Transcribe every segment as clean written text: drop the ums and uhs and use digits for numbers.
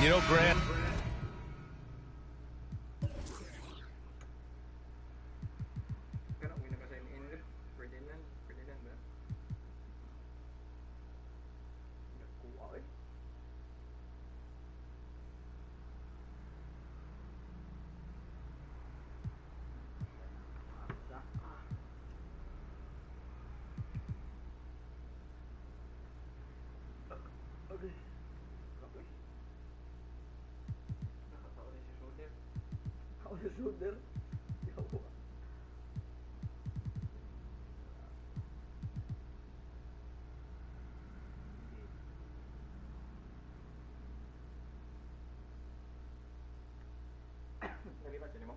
You know, Grant. Shooter. Lagi baca nih, Mo?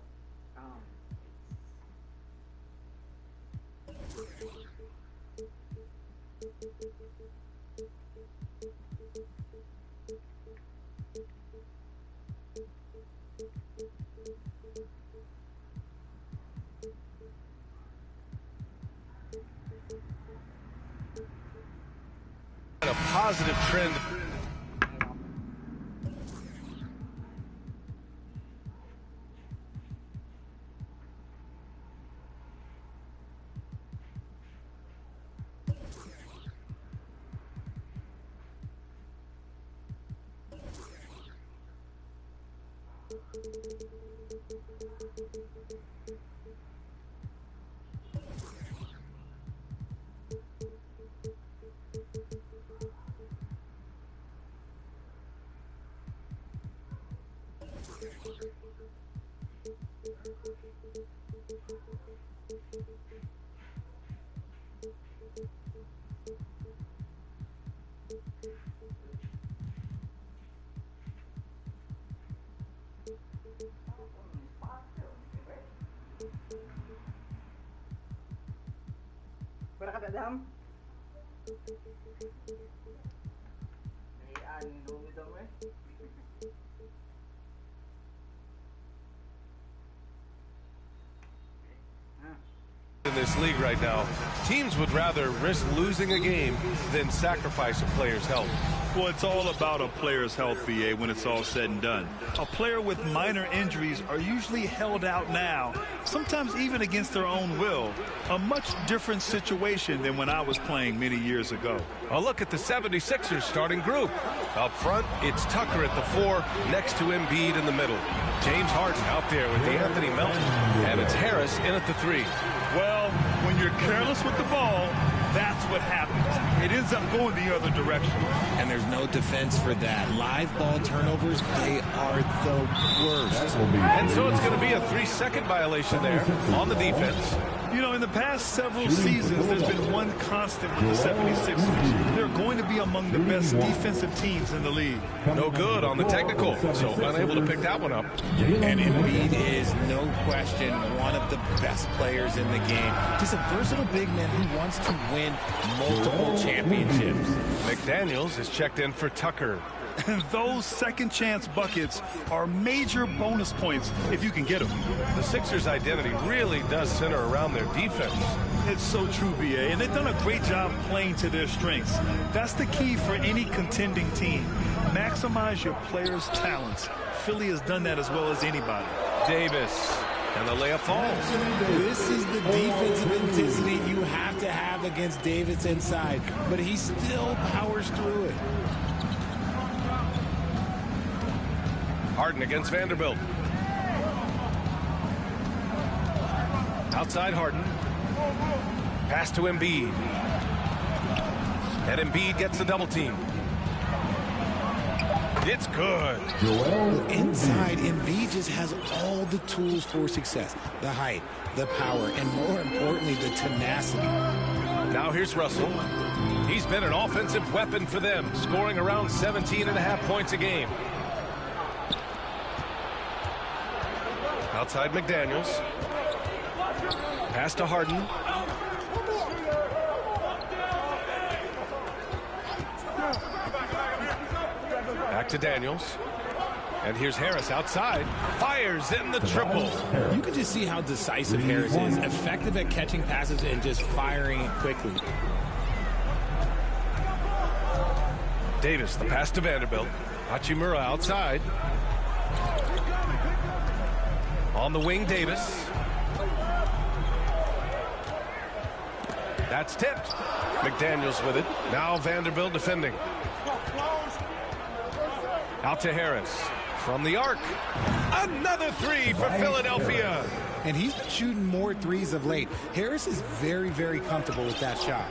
A positive trend. Berkat Adam. Ayan, dumi daw eh. In this league right now, teams would rather risk losing a game than sacrifice a player's health. Well, it's all about a player's health, VA, when it's all said and done. A player with minor injuries are usually held out now, sometimes even against their own will. A much different situation than when I was playing many years ago. A look at the 76ers starting group. Up front, it's Tucker at the 4, next to Embiid in the middle. James Harden out there with Anthony Melton, and it's Harris in at the 3. Well, when you're careless with the ball, that's what happens. It ends up going the other direction. And there's no defense for that. Live ball turnovers, they are the worst. And so it's going to be a 3-second violation there on the defense. You know, in the past several seasons, there's been one constant with the 76ers. They're going to be among the best defensive teams in the league. No good on the technical, so unable to pick that one up. And Embiid is, no question, one of the best players in the game. Just a versatile big man who wants to win multiple championships. McDaniels is checked in for Tucker. And those second-chance buckets are major bonus points if you can get them. The Sixers' identity really does center around their defense. It's so true, VA, and they've done a great job playing to their strengths. That's the key for any contending team. Maximize your players' talents. Philly has done that as well as anybody. Davis, and the layup falls. This is the defensive intensity you have to have against Davis inside, but he still powers through it. Harden against Vanderbilt. Outside Harden. Pass to Embiid. And Embiid gets the double team. It's good. Inside, Embiid just has all the tools for success. The height, the power, and more importantly, the tenacity. Now here's Russell. He's been an offensive weapon for them, scoring around 17.5 points a game. Outside McDaniels. Pass to Harden. Back to Daniels. And here's Harris outside. Fires in the triple. You can just see how decisive Harris is. Effective at catching passes and just firing it quickly. Davis, the pass to Vanderbilt. Hachimura outside. On the wing, Davis. That's tipped. McDaniels with it. Now Vanderbilt defending. Out to Harris. From the arc. Another three for Philadelphia. And he's been shooting more threes of late. Harris is very, very comfortable with that shot.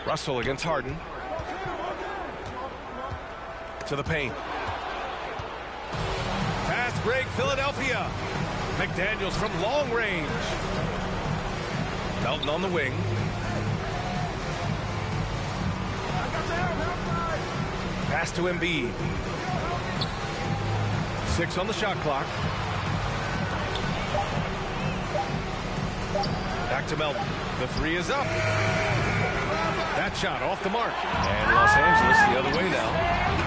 Russell against Harden. To the paint. Fast break, Philadelphia. McDaniels from long range. Melton on the wing. Pass to Embiid. 6 on the shot clock. Back to Melton. The three is up. That shot off the mark. And Los Angeles the other way now.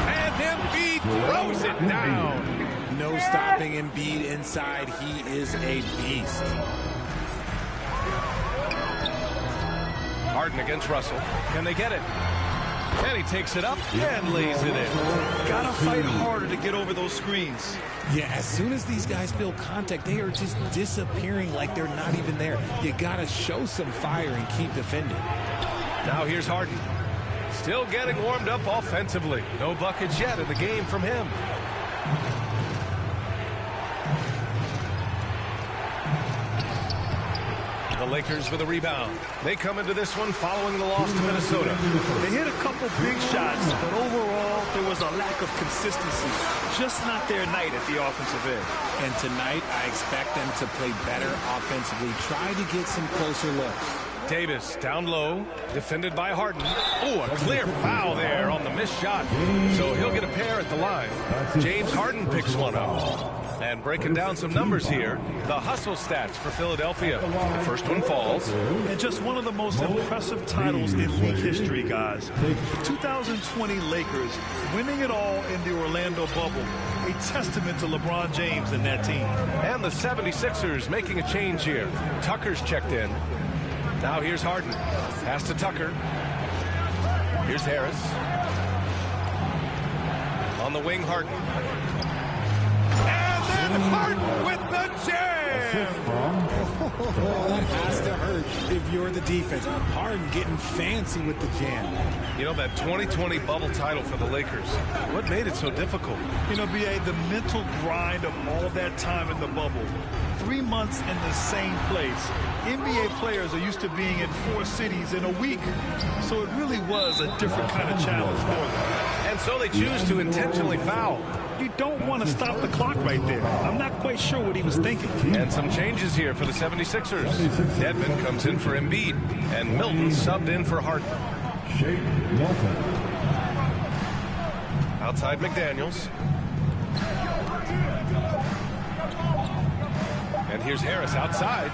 And Embiid throws it down. No stopping Embiid inside. He is a beast. Harden against Russell. Can they get it? And he takes it up and lays it in. Gotta fight harder to get over those screens. Yeah, as soon as these guys feel contact, they are just disappearing like they're not even there. You gotta show some fire and keep defending. Now here's Harden. Still getting warmed up offensively. No buckets yet in the game from him. The Lakers with a rebound. They come into this one following the loss to Minnesota. They hit a couple big shots, but overall there was a lack of consistency. Just not their night at the offensive end. And tonight I expect them to play better offensively. Try to get some closer looks. Davis down low, defended by Harden. Oh, a clear foul there on the missed shot. So he'll get a pair at the line. James Harden picks one up. And breaking down some numbers here, the hustle stats for Philadelphia. The first one falls. And just one of the most impressive titles in league history, guys. The 2020 Lakers winning it all in the Orlando bubble. A testament to LeBron James and that team. And the 76ers making a change here. Tucker's checked in. Now here's Harden. Pass to Tucker. Here's Harris. On the wing, Harden. And then Harden with the jam! That has to hurt if you're the defense. Harden getting fancy with the jam. You know, that 2020 bubble title for the Lakers, what made it so difficult? You know, B.A., the mental grind of all that time in the bubble. 3 months in the same place. NBA players are used to being in 4 cities in a week. So it really was a different kind of challenge for them. And so they choose to intentionally foul. You don't want to stop the clock right there. I'm not quite sure what he was thinking. And some changes here for the 76ers. Dedmon comes in for Embiid. And Milton subbed in for Harden. Outside McDaniels. And here's Harris outside.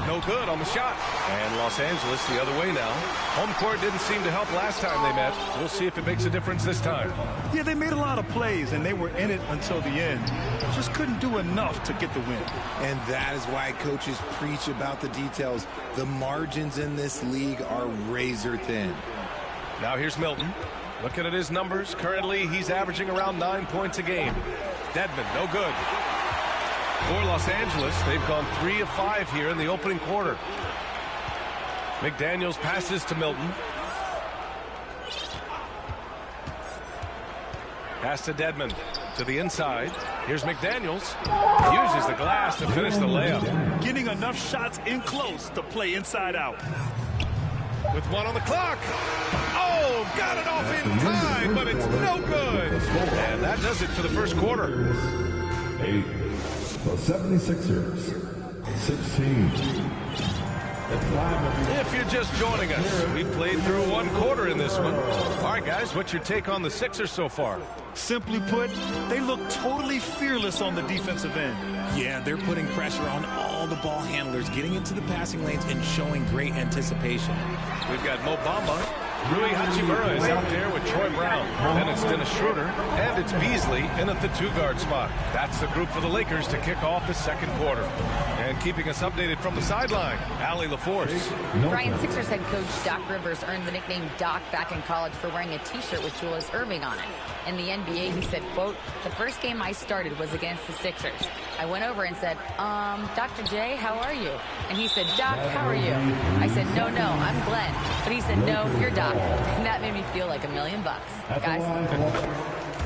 No good on the shot. And Los Angeles the other way now. Home court didn't seem to help last time they met. We'll see if it makes a difference this time. Yeah, they made a lot of plays, and they were in it until the end. Just couldn't do enough to get the win. And that is why coaches preach about the details. The margins in this league are razor thin. Now here's Milton. Looking at his numbers, currently he's averaging around 9 points a game. Dedmon, no good. For Los Angeles, they've gone 3 of 5 here in the opening quarter. McDaniels passes to Milton. Pass to Dedmon. To the inside. Here's McDaniels. Uses the glass to finish the layup. Getting enough shots in close to play inside out. With 1 on the clock. Oh, got it off in time, but it's no good. And that does it for the first quarter. 8. The 76ers, 16. If you're just joining us, we've played through 1 quarter in this one. All right, guys, what's your take on the Sixers so far? Simply put, they look totally fearless on the defensive end. Yeah, they're putting pressure on all the ball handlers, getting into the passing lanes and showing great anticipation. We've got Mo Bamba Rui Hachimura is out there with Troy Brown. Then it's Dennis Schroeder, and it's Beasley in at the 2-guard spot. That's the group for the Lakers to kick off the second quarter. And keeping us updated from the sideline, Allie LaForce. Brian Sixers head coach Doc Rivers earned the nickname Doc back in college for wearing a t-shirt with Julius Erving on it. In the NBA, he said, quote, "The first game I started was against the Sixers. I went over and said, Dr. J, how are you?" And he said, "Doc, how are you?" I said, no, I'm Glenn. But he said, "No, you're Doc." And that made me feel like $1 million. Guys.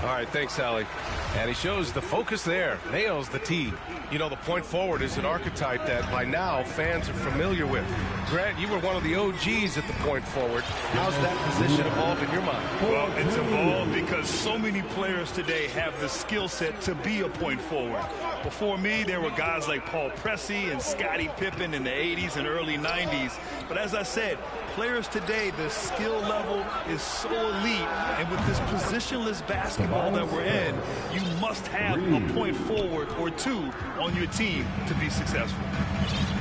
All right, thanks, Allie. And he shows the focus there. Nails the tee. You know, the point forward is an archetype that by now fans are familiar with. Grant, you were one of the OGs at the point forward. How's that position evolved in your mind? Well, it's evolved because so many players today have the skill set to be a point forward. Before me, there were guys like Paul Pressey and Scottie Pippen in the 80s and early 90s. But as I said, players today, the skill level is so elite. And with this positionless basketball that we're in, you must have a point forward or two on your team to be successful.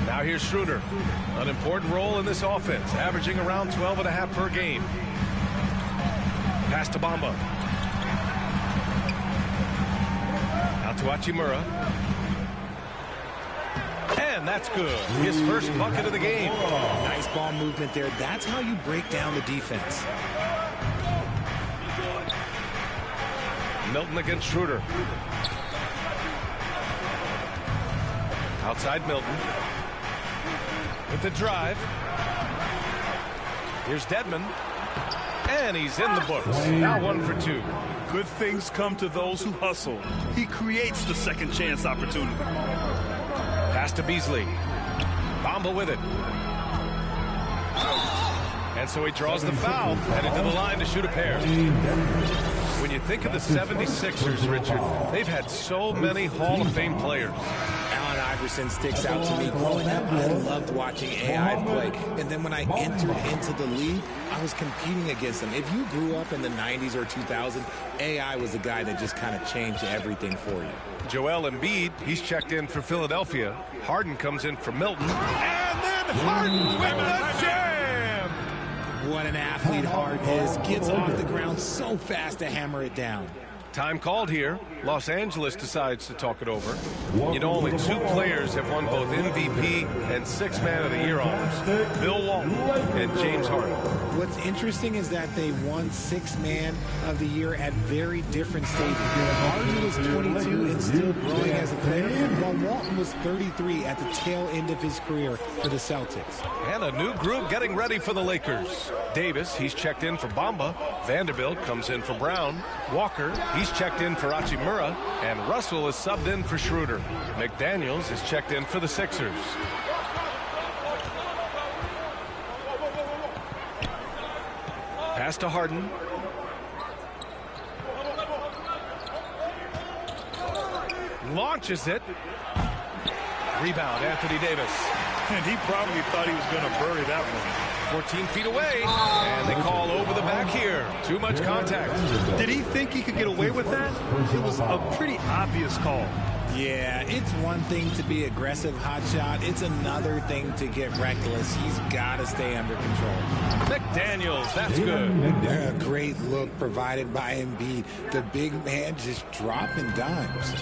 Now here's Schroeder. An important role in this offense, averaging around 12.5 per game. Pass to Bamba. Out to Hachimura. And that's good. His first bucket of the game. Nice ball movement there. That's how you break down the defense. Milton against Schroeder. Outside Milton. With the drive. Here's Dedmon. And he's in the books. Now 1 for 2. Good things come to those who hustle. He creates the second chance opportunity. Pass to Beasley. Bamba with it. And so he draws the foul, headed to the line to shoot a pair. When you think of the 76ers, Richard, they've had so many Hall of Fame players. Allen Iverson sticks out to me. Growing up, I loved watching AI play. And then when I entered into the league, I was competing against him. If you grew up in the 90s or 2000s, AI was the guy that just kind of changed everything for you. Joel Embiid, he's checked in for Philadelphia. Harden comes in for Milton. And then Harden with the jam! What an athlete Harden is. Gets off the ground so fast to hammer it down. Time called here. Los Angeles decides to talk it over. You know, only 2 players have won both MVP and 6th Man of the Year honors. Bill Walton and James Harden. What's interesting is that they won 6th Man of the Year at very different stages. Harden was 22 and still growing as a player, while Walton was 33 at the tail end of his career for the Celtics. And a new group getting ready for the Lakers. Davis, he's checked in for Bamba. Vanderbilt comes in for Brown. Walker, he's checked in for Hachimura. And Russell is subbed in for Schroeder. McDaniels is checked in for the Sixers. Pass to Harden. Launches it. Rebound, Anthony Davis. And he probably thought he was going to bury that one. 14 feet away, and they call over the back here. Too much contact. Did he think he could get away with that? It was a pretty obvious call. Yeah, it's one thing to be aggressive hot shot. It's another thing to get reckless. He's got to stay under control. McDaniels, that's good. A great look provided by Embiid. The big man just dropping dimes.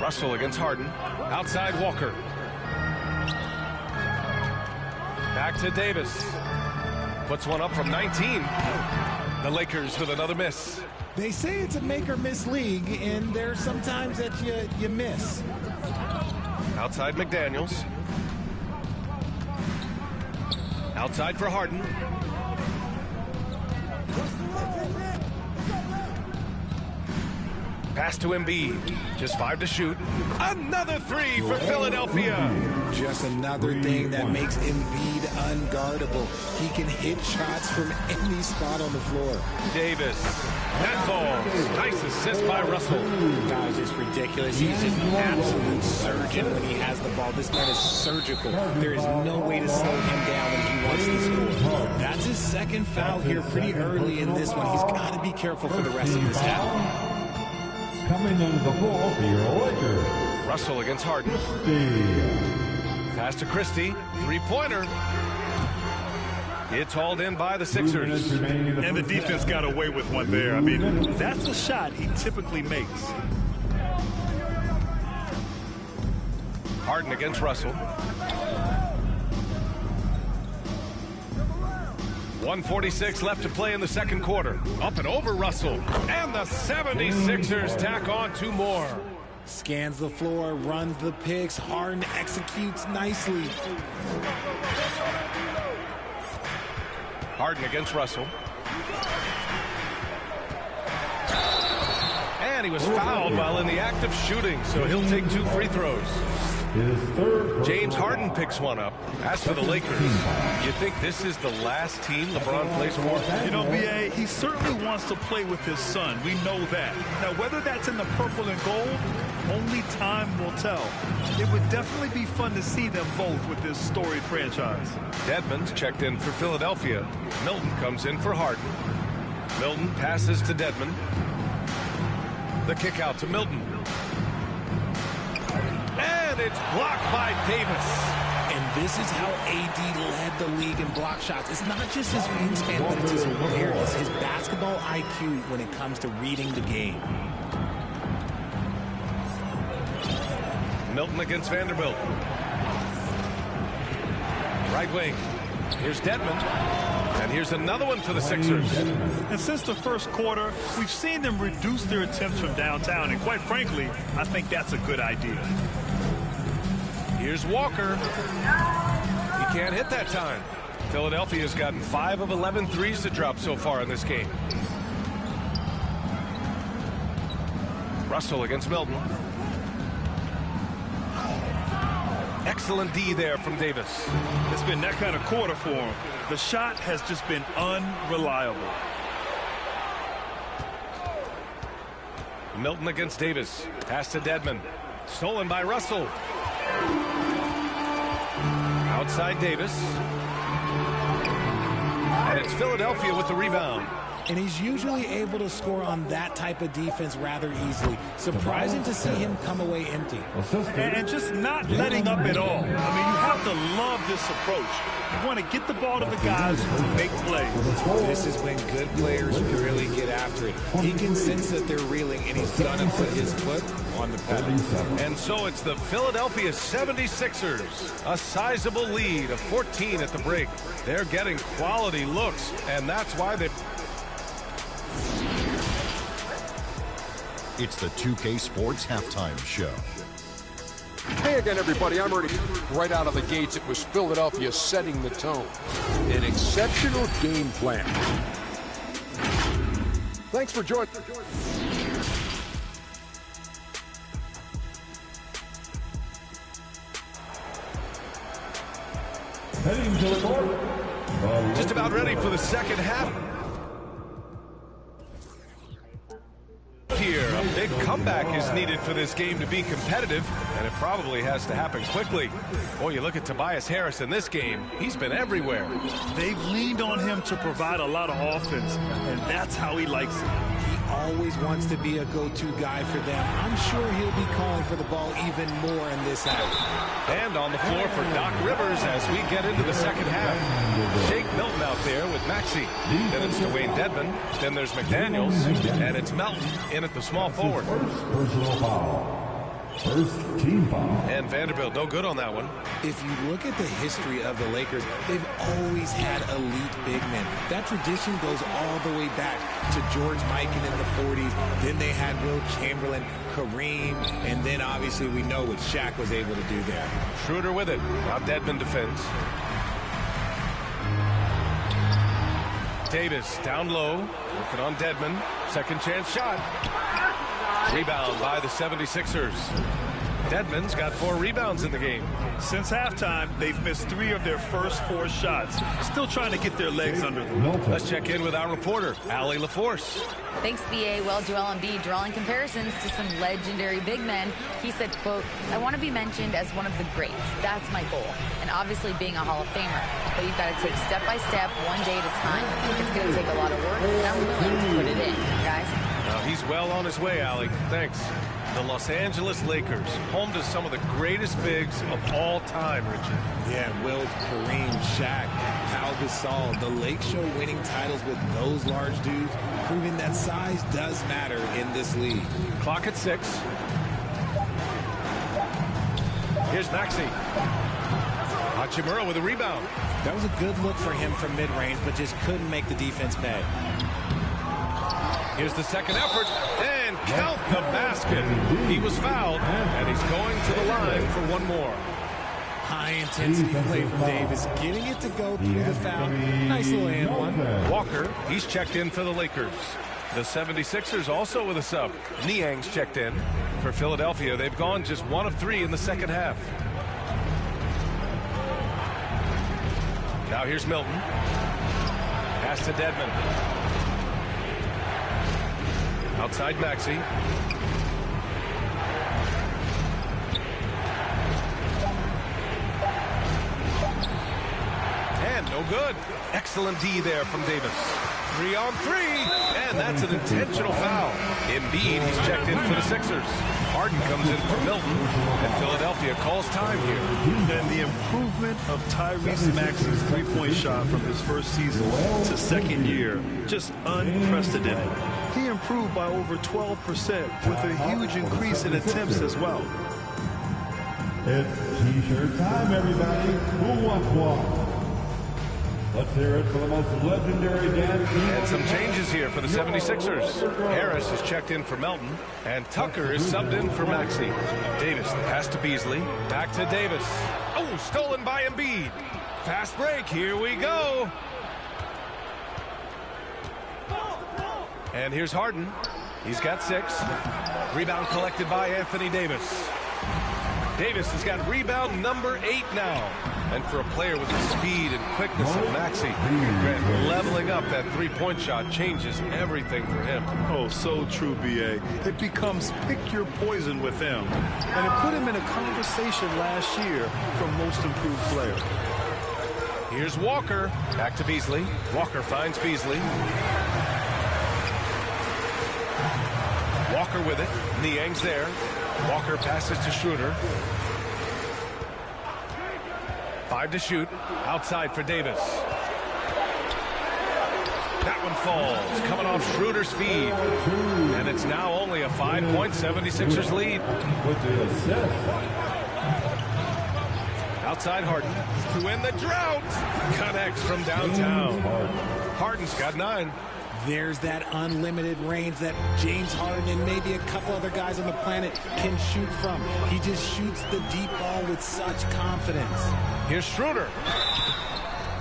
Russell against Harden. Outside Walker. Back to Davis. Puts one up from 19. The Lakers with another miss. They say it's a make-or-miss league, and there's sometimes that you miss. Outside McDaniels. Outside for Harden. Pass to Embiid. Just 5 to shoot. Another 3 for Philadelphia. Just another thing that makes Embiid unguardable. He can hit shots from any spot on the floor. Davis. That falls. Nice assist by Russell. Guys, it's ridiculous. He's just an absolute surgeon when he has the ball. This man is surgical. There is no way to slow him down when he wants to score. That's his second foul here pretty early in this one. He's got to be careful for the rest of this half. Coming under the ball for your Lakers. Russell against Harden. Pass to Christie. 3-pointer. It's hauled in by the Sixers. And the defense got away with one there. I mean, that's a shot he typically makes. Harden against Russell. 1:46 left to play in the second quarter. Up and over Russell. And the 76ers tack on 2 more. Scans the floor, runs the picks. Harden executes nicely. Harden against Russell. And he was fouled while in the act of shooting, so he'll take 2 free throws. James Harden picks one up. As for the Lakers, you think this is the last team LeBron plays for? You know, B.A., he certainly wants to play with his son. We know that. Now, whether that's in the purple and gold, only time will tell. It would definitely be fun to see them both with this storied franchise. Dedmon's checked in for Philadelphia. Milton comes in for Harden. Milton passes to Dedmon. The kick out to Milton. And it's blocked by Davis. And this is how AD led the league in block shots. It's not just his wingspan, but it's his awareness, his basketball IQ when it comes to reading the game. Milton against Vanderbilt. Right wing. Here's Dedmon. And here's another one for the Sixers. And since the first quarter, we've seen them reduce their attempts from downtown. And quite frankly, I think that's a good idea. Here's Walker. He can't hit that time. Philadelphia's gotten 5 of 11 threes to drop so far in this game. Russell against Milton. Excellent D there from Davis. It's been that kind of quarter for him. The shot has just been unreliable. Milton against Davis. Pass to Dedmon. Stolen by Russell. Outside Davis. And it's Philadelphia with the rebound. And he's usually able to score on that type of defense rather easily. Surprising to see him come away empty. And just not letting up at all. I mean, you have to love this approach. You want to get the ball to the guys who make plays. This is when good players really get after it. He can sense that they're reeling, and he's going to put his foot on the pedal. And so it's the Philadelphia 76ers. A sizable lead of 14 at the break. They're getting quality looks, and that's why they... It's the 2K Sports Halftime Show. Hey again, everybody. I'm ready. Right out of the gates, it was Philadelphia setting the tone. An exceptional game plan. Thanks for joining. Heading to the court. Just about ready for the second half. Here, a big comeback is needed for this game to be competitive, and it probably has to happen quickly. Boy, you look at Tobias Harris in this game. He's been everywhere. They've leaned on him to provide a lot of offense, and that's how he likes it. He always wants to be a go-to guy for them. I'm sure he'll be calling for the ball even more in this half. And on the floor for Doc Rivers as we get into the second half. Shake Milton out there with Maxey. Then it's Dwayne Dedmon. Then there's McDaniels. And it's Melton in at the small forward. First personal foul. First team foul. And Vanderbilt no good on that one. If you look at the history of the Lakers, they've always had elite big men. That tradition goes all the way back to George Mikan in the 40s. Then they had Will Chamberlain, Kareem, and then obviously we know what Shaq was able to do there. Schroeder with it. Now Dedmon defends. Davis down low. Working on Dedmon. Second chance shot. Rebound by the 76ers. Dedmon's got 4 rebounds in the game. Since halftime, they've missed 3 of their first 4 shots. Still trying to get their legs under them. Let's check in with our reporter, Allie LaForce. Thanks, BA. Well, Joel Embiid drawing comparisons to some legendary big men. He said, quote, "I want to be mentioned as one of the greats. That's my goal. And obviously being a Hall of Famer. But you've got to take step by step, one day at a time. It's going to take a lot of work, and I'm willing to put it in, guys." Now he's well on his way, Allie. Thanks. The Los Angeles Lakers, home to some of the greatest bigs of all time, Richard. Yeah, Will, Kareem, Shaq, Pau Gasol. The Lake Show winning titles with those large dudes, proving that size does matter in this league. Clock at 6. Here's Maxey. Hachimura with a rebound. That was a good look for him from mid-range, but just couldn't make the defense pay. Here's the second effort, and count the basket. He was fouled, and he's going to the line for one more. High-intensity play from Davis, getting it to go through the foul. Nice little and one. Walker, he's checked in for the Lakers. The 76ers also with a sub. Niang's checked in. For Philadelphia, they've gone just 1 of 3 in the second half. Now here's Milton. Pass to Dedmon. Outside Maxey. And no good. Excellent D there from Davis. 3 on 3, and that's an intentional foul. Embiid, he's checked in for the Sixers. Harden comes in for Milton, and Philadelphia calls time here. And the improvement of Tyrese Maxey's three-point shot from his first season to second year, just unprecedented. He improved by over 12% with a huge increase in attempts as well. It's T-shirt time, everybody. Who wants one? Let's hear it for the most legendary dance. And some changes here for the 76ers. Harris is checked in for Melton, and Tucker is subbed in for Maxey. Davis, the pass to Beasley. Back to Davis. Oh, stolen by Embiid. Fast break, here we go. And here's Harden. He's got 6. Rebound collected by Anthony Davis. Davis has got rebound number 8 now. And for a player with the speed and quickness of Maxey, leveling up that three-point shot changes everything for him. Oh, so true, B.A. It becomes pick your poison with him. And it put him in a conversation last year for most improved player. Here's Walker. Back to Beasley. Walker finds Beasley. Walker with it. Niang's there. Walker passes to Schroeder. 5 to shoot. Outside for Davis. That one falls. Coming off Schroeder's feed. And it's now only a 5-point 76ers lead. Outside Harden. To end the drought. Connects from downtown. Harden's got 9. There's that unlimited range that James Harden and maybe a couple other guys on the planet can shoot from. He just shoots the deep ball with such confidence. Here's Schroeder.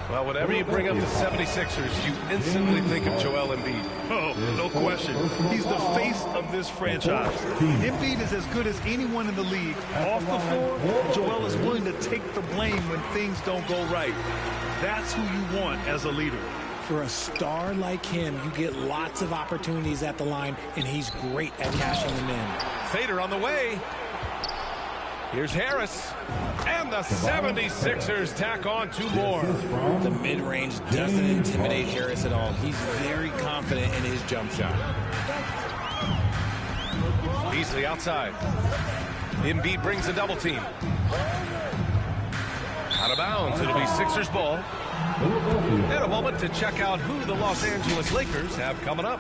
Well, whenever you bring up the 76ers, you instantly think of Joel Embiid. Oh, no question. He's the face of this franchise. Embiid is as good as anyone in the league. Off the floor, Joel is willing to take the blame when things don't go right. That's who you want as a leader. For a star like him, you get lots of opportunities at the line, and he's great at cashing them in. Fader on the way. Here's Harris. And the 76ers tack on 2 more. The mid-range doesn't intimidate Harris at all. He's very confident in his jump shot. Beasley outside. Embiid brings a double team. Out of bounds. It'll be Sixers ball. And a moment to check out who the Los Angeles Lakers have coming up.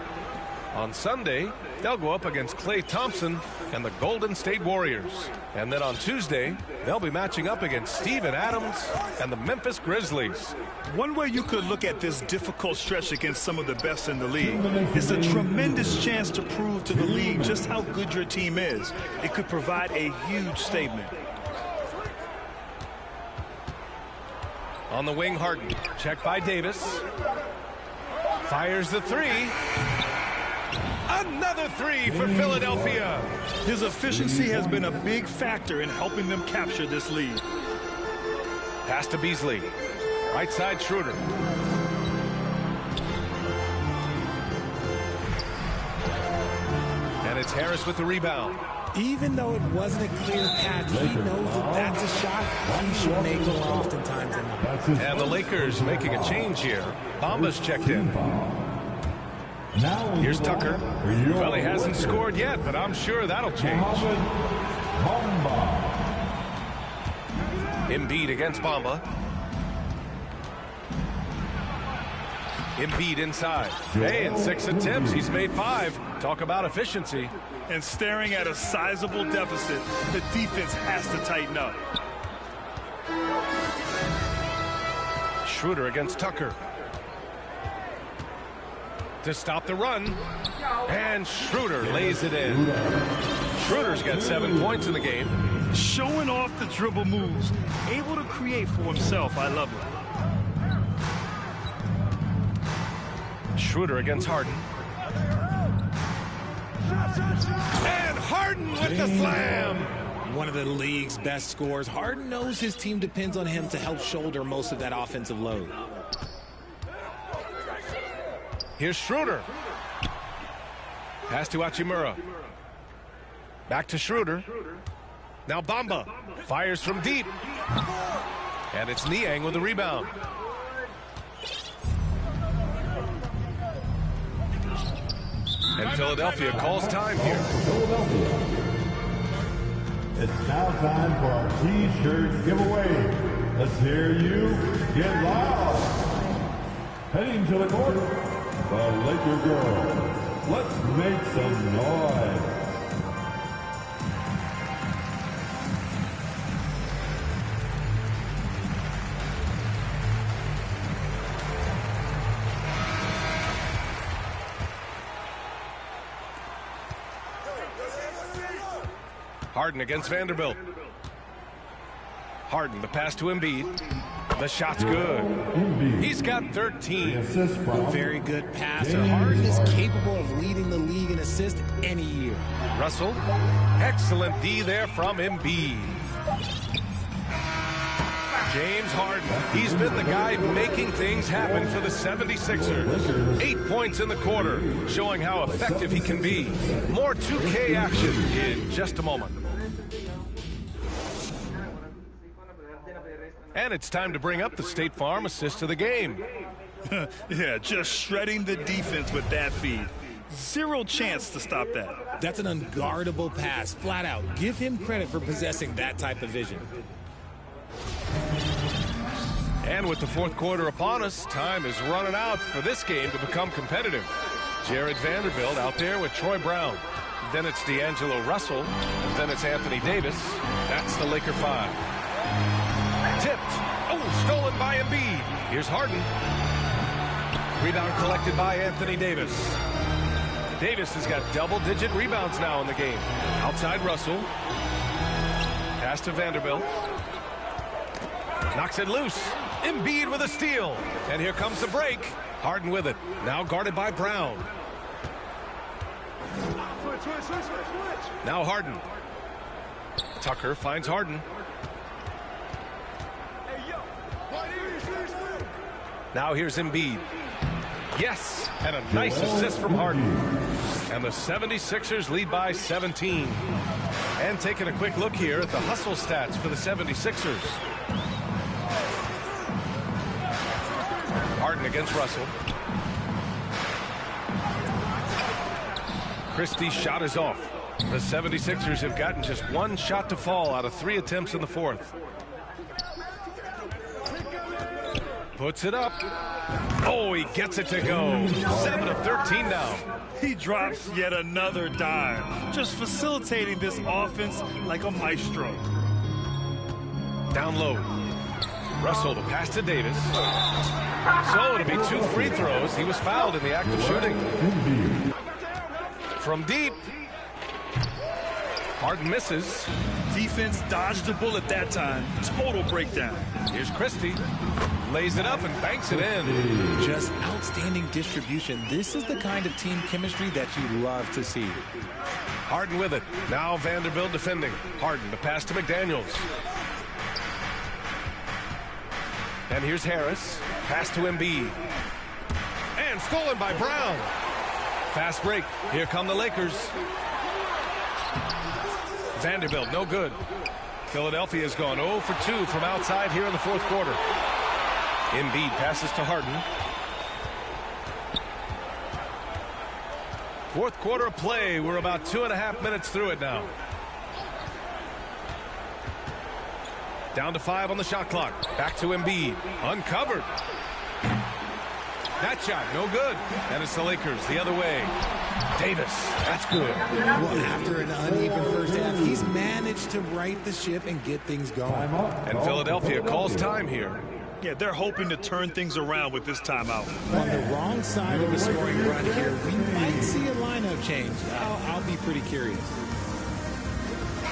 On Sunday, they'll go up against Klay Thompson and the Golden State Warriors. And then on Tuesday, they'll be matching up against Steven Adams and the Memphis Grizzlies. One way you could look at this difficult stretch against some of the best in the league is a tremendous chance to prove to the league just how good your team is. It could provide a huge statement. On the wing, Harden. Checked by Davis. Fires the 3. Another 3 for Philadelphia. His efficiency has been a big factor in helping them capture this lead. Pass to Beasley. Right side, Schroeder. And it's Harris with the rebound. Even though it wasn't a clear path, he knows that that's a shot he should make more oftentimes than not. And the Lakers making a change here. Bamba's checked in. Here's Tucker. Well, he hasn't scored yet, but I'm sure that'll change. Embiid against Bamba. Embiid inside. Hey, in 6 attempts, he's made 5. Talk about efficiency. And staring at a sizable deficit, the defense has to tighten up. Schroeder against Tucker. To stop the run. And Schroeder lays it in. Schroeder's got 7 points in the game. Showing off the dribble moves. Able to create for himself. I love it. Schroeder against Harden. And Harden with the slam. One of the league's best scorers. Harden knows his team depends on him to help shoulder most of that offensive load. Here's Schroeder. Pass to Hachimura. Back to Schroeder. Now Bamba fires from deep. And it's Niang with the rebound. And Philadelphia calls time here. It's now time for our T-shirt giveaway. Let's hear you get loud. Heading to the court, the Laker girls. Let's make some noise. Harden against Vanderbilt. Harden, the pass to Embiid. The shot's good. He's got 13. Very good passer. Harden is capable of leading the league in assists any year. Russell, excellent D there from Embiid. James Harden, he's been the guy making things happen for the 76ers. 8 points in the quarter, showing how effective he can be. More 2K action in just a moment. And it's time to bring up the State Farm assist of the game. Yeah, just shredding the defense with that feed. Zero chance to stop that. That's an unguardable pass, flat out. Give him credit for possessing that type of vision. And with the fourth quarter upon us, time is running out for this game to become competitive. Jared Vanderbilt out there with Troy Brown. Then it's D'Angelo Russell. Then it's Anthony Davis. That's the Laker 5. Tipped. Oh, stolen by Embiid. Here's Harden. Rebound collected by Anthony Davis. Davis has got double-digit rebounds now in the game. Outside Russell. Pass to Vanderbilt. Knocks it loose. Embiid with a steal. And here comes the break. Harden with it. Now guarded by Brown. Now Harden. Tucker finds Harden. Now here's Embiid. Yes, and a nice assist from Harden. And the 76ers lead by 17. And taking a quick look here at the hustle stats for the 76ers. Harden against Russell. Christie's shot is off. The 76ers have gotten just one shot to fall out of 3 attempts in the fourth. Puts it up. Oh, he gets it to go. 7 of 13 now. He drops yet another dime, just facilitating this offense like a maestro. Down low. Russell to pass to Davis. So it'll be 2 free throws. He was fouled in the act of shooting. From deep. Harden misses. Defense dodged a bullet that time. Total breakdown. Here's Christie. Lays it up and banks it in. Just outstanding distribution. This is the kind of team chemistry that you love to see. Harden with it. Now Vanderbilt defending. Harden to pass to McDaniels. And here's Harris. Pass to Embiid. And stolen by Brown. Fast break. Here come the Lakers. Vanderbilt, no good. Philadelphia has gone 0 for 2 from outside here in the fourth quarter. Embiid passes to Harden. Fourth quarter of play. We're about 2.5 minutes through it now. Down to 5 on the shot clock. Back to Embiid. Uncovered. That shot, no good. And it's the Lakers the other way. Davis, that's good. Well, after an uneven first half, he's managed to right the ship and get things going. And Philadelphia calls time here. Yeah, they're hoping to turn things around with this timeout. On the wrong side of a scoring run here, we might see a lineup change. I'll be pretty curious.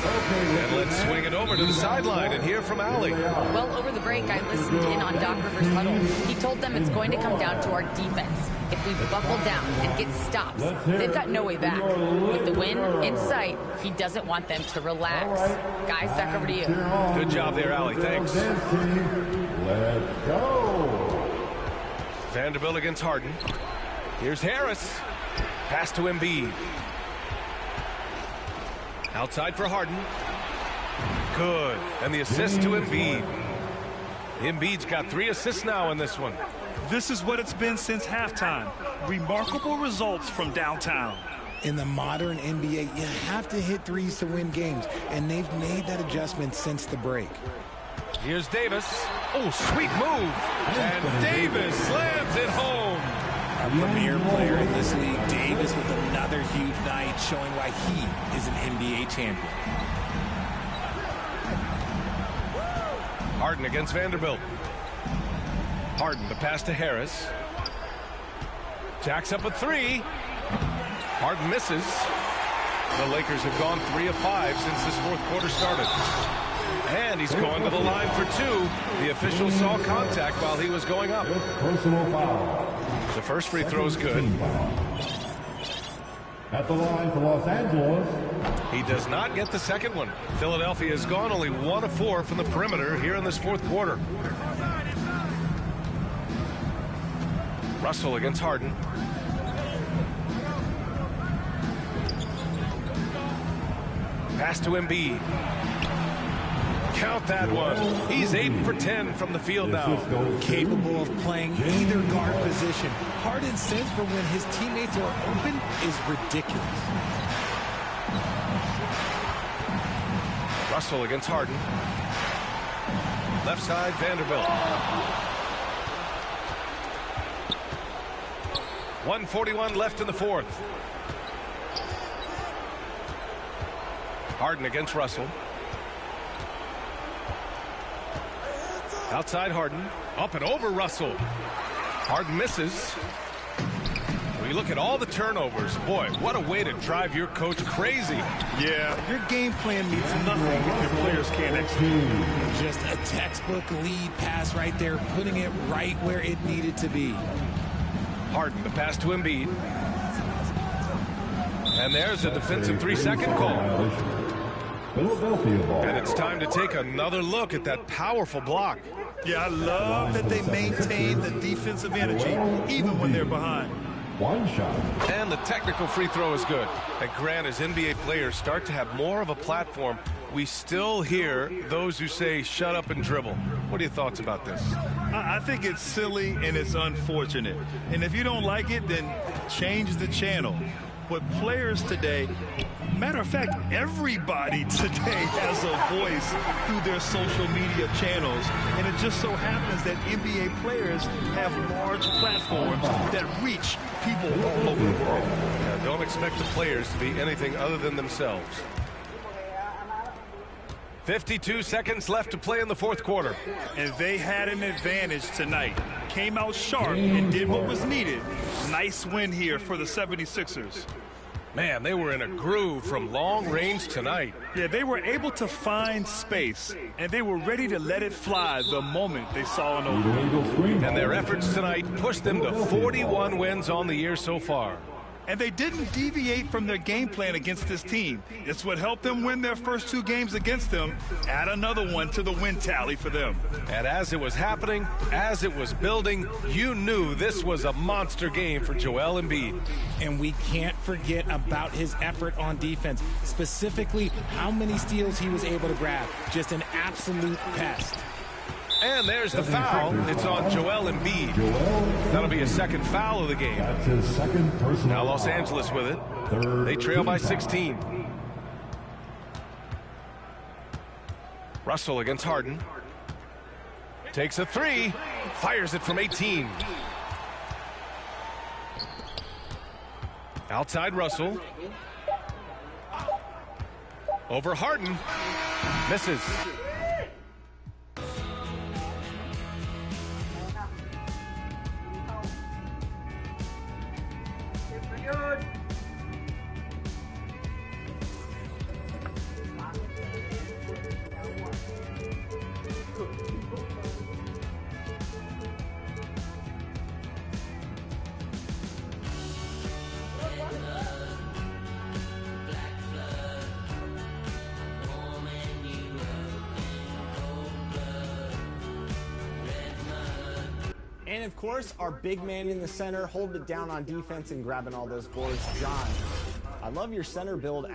And let's swing it over to the sideline and hear from Allie. Well, over the break, I listened in on Doc Rivers' huddle. He told them it's going to come down to our defense. If we buckle down and get stops, they've got no way back. With the win in sight, he doesn't want them to relax. Guys, back over to you. Good job there, Allie. Thanks. Let's go. Vanderbilt against Harden. Here's Harris. Pass to Embiid. Outside for Harden. Good. And the assist to Embiid. Embiid's got 3 assists now in this one. This is what it's been since halftime. Remarkable results from downtown. In the modern NBA, you have to hit threes to win games, and they've made that adjustment since the break. Here's Davis. Oh, sweet move. And Davis slams it home. A premier player in this league, Davis, with another huge night, showing why he is an NBA champion. Harden against Vanderbilt. Harden, the pass to Harris. Jacks up a 3. Harden misses. The Lakers have gone 3 of 5 since this fourth quarter started. And he's going to the line for 2. The official saw contact while he was going up. Personal foul. The first free throw is good. At the line for Los Angeles. He does not get the second one. Philadelphia has gone only 1 of 4 from the perimeter here in this fourth quarter. Russell against Harden. Pass to Embiid. Count that one. He's 8 for 10 from the field now. Capable of playing either guard position. Harden's sense for when his teammates are open is ridiculous. Russell against Harden. Left side, Vanderbilt. 1:41 left in the fourth. Harden against Russell. Outside Harden. Up and over Russell. Harden misses. We look at all the turnovers. Boy, what a way to drive your coach crazy. Yeah, your game plan means nothing if your players can't execute. Just a textbook lead pass right there, putting it right where it needed to be. Harden, the pass to Embiid. And there's a defensive 3-second call. Philadelphia ball. And it's time to take another look at that powerful block. Yeah, I love that they maintain the defensive energy even when they're behind. One shot. And the technical free throw is good. And Grant, as NBA players start to have more of a platform, we still hear those who say shut up and dribble. What are your thoughts about this? I think it's silly and it's unfortunate. And if you don't like it, then change the channel. But players today, matter of fact, everybody today has a voice through their social media channels. And it just so happens that NBA players have large platforms that reach people all over the world. Now, don't expect the players to be anything other than themselves. 52 seconds left to play in the fourth quarter. And they had an advantage tonight. Came out sharp and did what was needed. Nice win here for the 76ers. Man, they were in a groove from long range tonight. Yeah, they were able to find space, and they were ready to let it fly the moment they saw an opening. And their efforts tonight pushed them to 41 wins on the year so far. And they didn't deviate from their game plan against this team. It's what helped them win their first 2 games against them. Add another one to the win tally for them. And as it was happening, as it was building, you knew this was a monster game for Joel Embiid. And we can't forget about his effort on defense, specifically how many steals he was able to grab. Just an absolute pest. And there's the foul. It's on Joel Embiid. That'll be a second foul of the game. That's his second personal. Now Los Angeles with it. They trail by 16. Russell against Harden. Takes a 3. Fires it from 18. Outside Russell. Over Harden. Misses. And of course, our big man in the center, holding it down on defense and grabbing all those boards, John. I love your center build.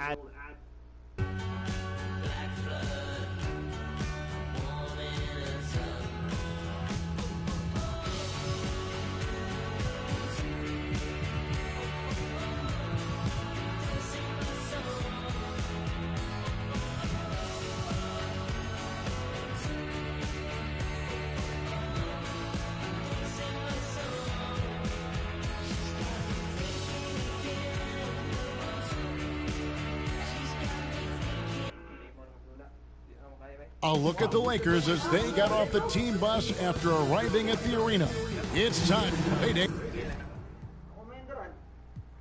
A look at the Lakers as they got off the team bus after arriving at the arena. It's time for payday. Ako mayenderan.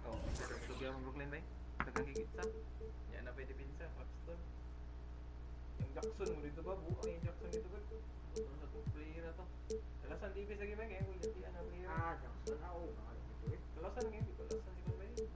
Oh, pero ang Brooklyn ba? Dagang kikitsa. Yan na pwede pinsa, Paxton. Yung Jackson mo dito ba? Buka yung Jackson dito ba? Ito sa top player na to. Kalasan TV sa game ngayon, kung yati na player. Ah, Jackson na ako. Kalasan ngayon, di kalasan di ba ba yun?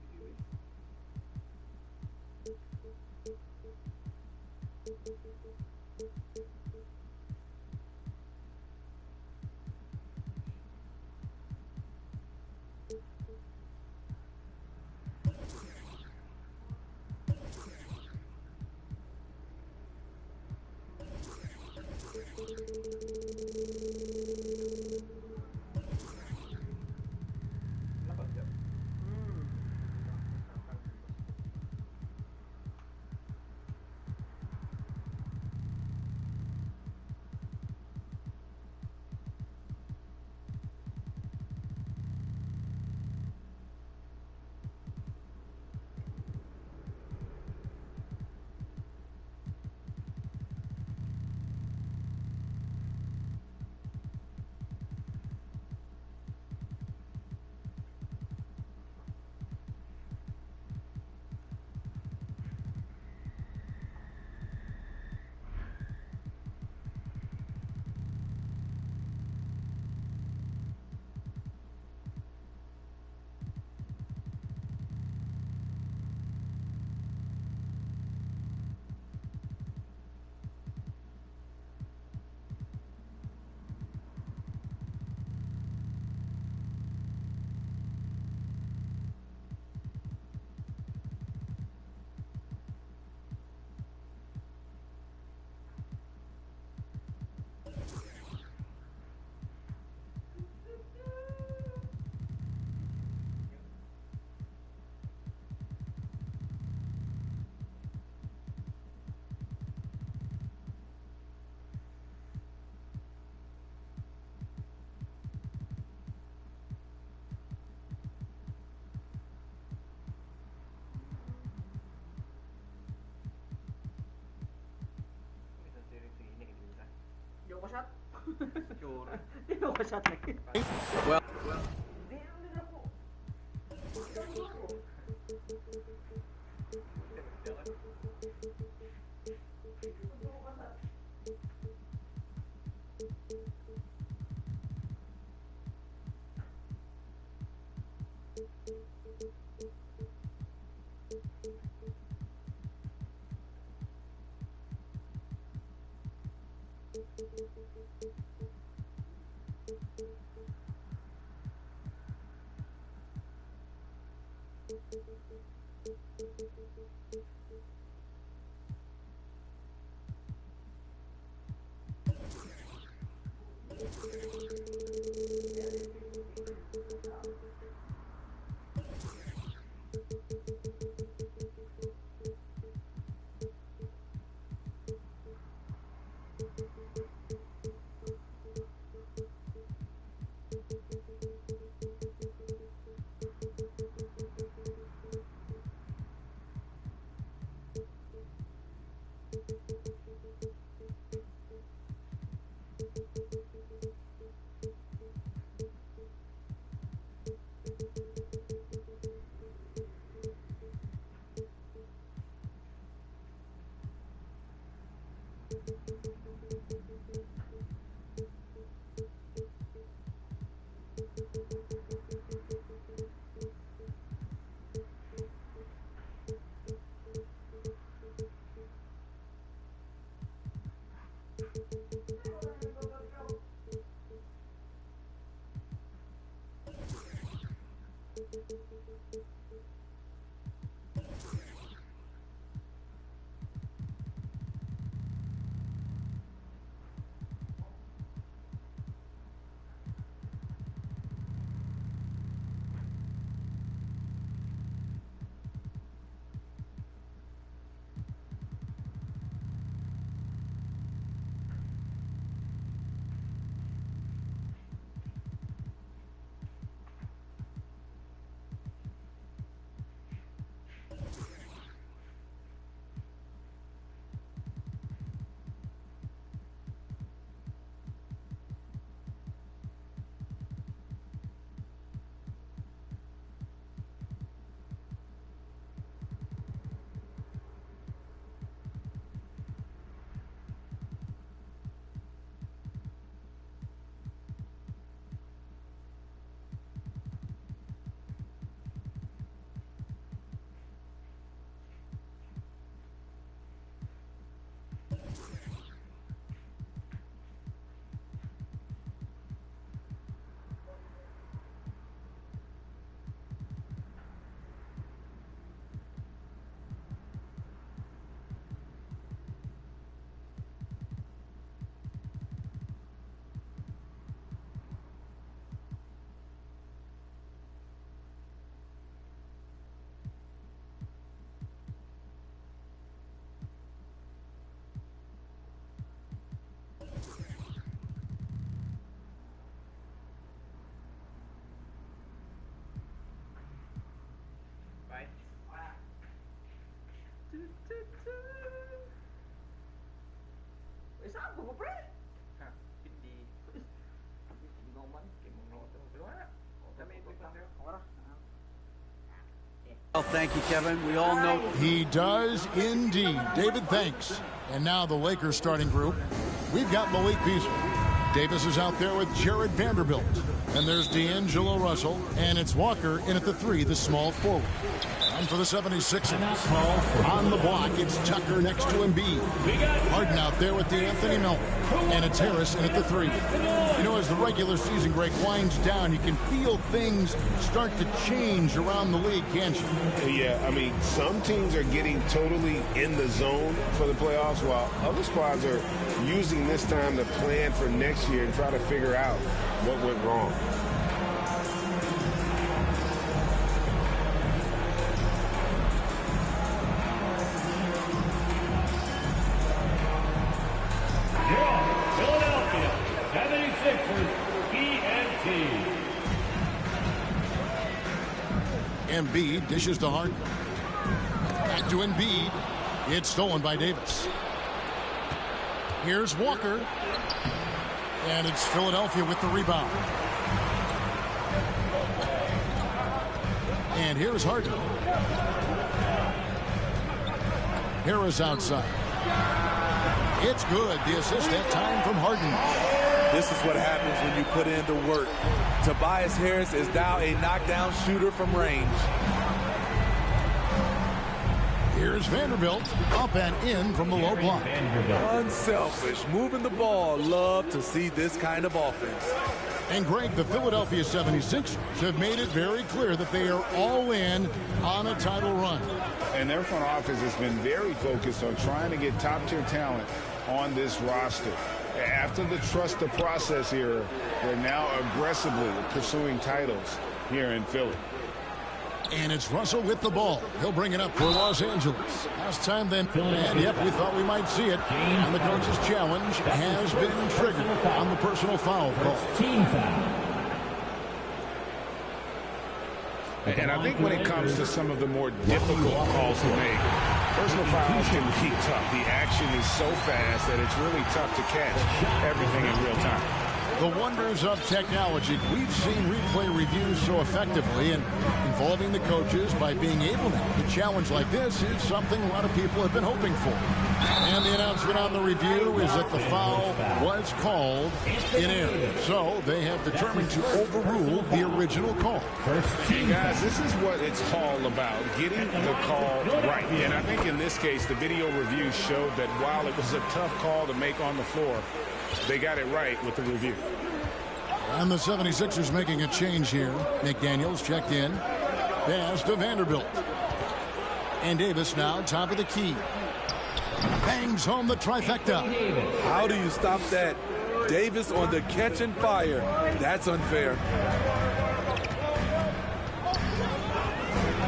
Yung shot? Sure. Yung shot lagi. Well, Well, thank you, Kevin. We all know. He does indeed. David, thanks. And now the Lakers starting group. We've got Malik Beasley. Davis is out there with Jared Vanderbilt. And there's D'Angelo Russell. And it's Walker in at the 3, the small forward. And for the 76ers, on the block, it's Tucker next to Embiid. Harden out there with D'Anthony Melton. And it's Harris in at the 3. You know, as the regular season, Greg, winds down, you can feel things start to change around the league, can't you? Yeah, I mean, some teams are getting totally in the zone for the playoffs, while other squads are using this time to plan for next year and try to figure out what went wrong. Philadelphia 76ers PNT. Embiid dishes to Harden. Back to Embiid. It's stolen by Davis. Here's Walker. And it's Philadelphia with the rebound. And here's Harden. Harris outside. It's good. The assist that time from Harden. This is what happens when you put in the work. Tobias Harris is now a knockdown shooter from range. Here's Vanderbilt up and in from the low block. Unselfish, moving the ball. Love to see this kind of offense. And Greg, the Philadelphia 76ers have made it very clear that they are all in on a title run. And their front office has been very focused on trying to get top-tier talent on this roster. After the trust the process era, they're now aggressively pursuing titles here in Philly. And it's Russell with the ball. He'll bring it up for Los Angeles. Last time then, and yep, we thought we might see it. And the coach's challenge has been triggered on the personal foul call. Team foul. And I think when it comes to some of the more difficult calls to make, personal fouls can be tough. The action is so fast that it's really tough to catch everything in real time. The wonders of technology. We've seen replay reviews so effectively and involving the coaches by being able now to challenge like this is something a lot of people have been hoping for. And the announcement on the review is that the foul was called in error. So they have determined to overrule the original call. Hey guys, this is what it's all about, getting the call right. And I think in this case, the video review showed that while it was a tough call to make on the floor, they got it right with the review. And the 76ers making a change here. McDaniels checked in. Pass to Vanderbilt. And Davis now top of the key. Bangs home the trifecta. How do you stop that? Davis on the catch and fire. That's unfair.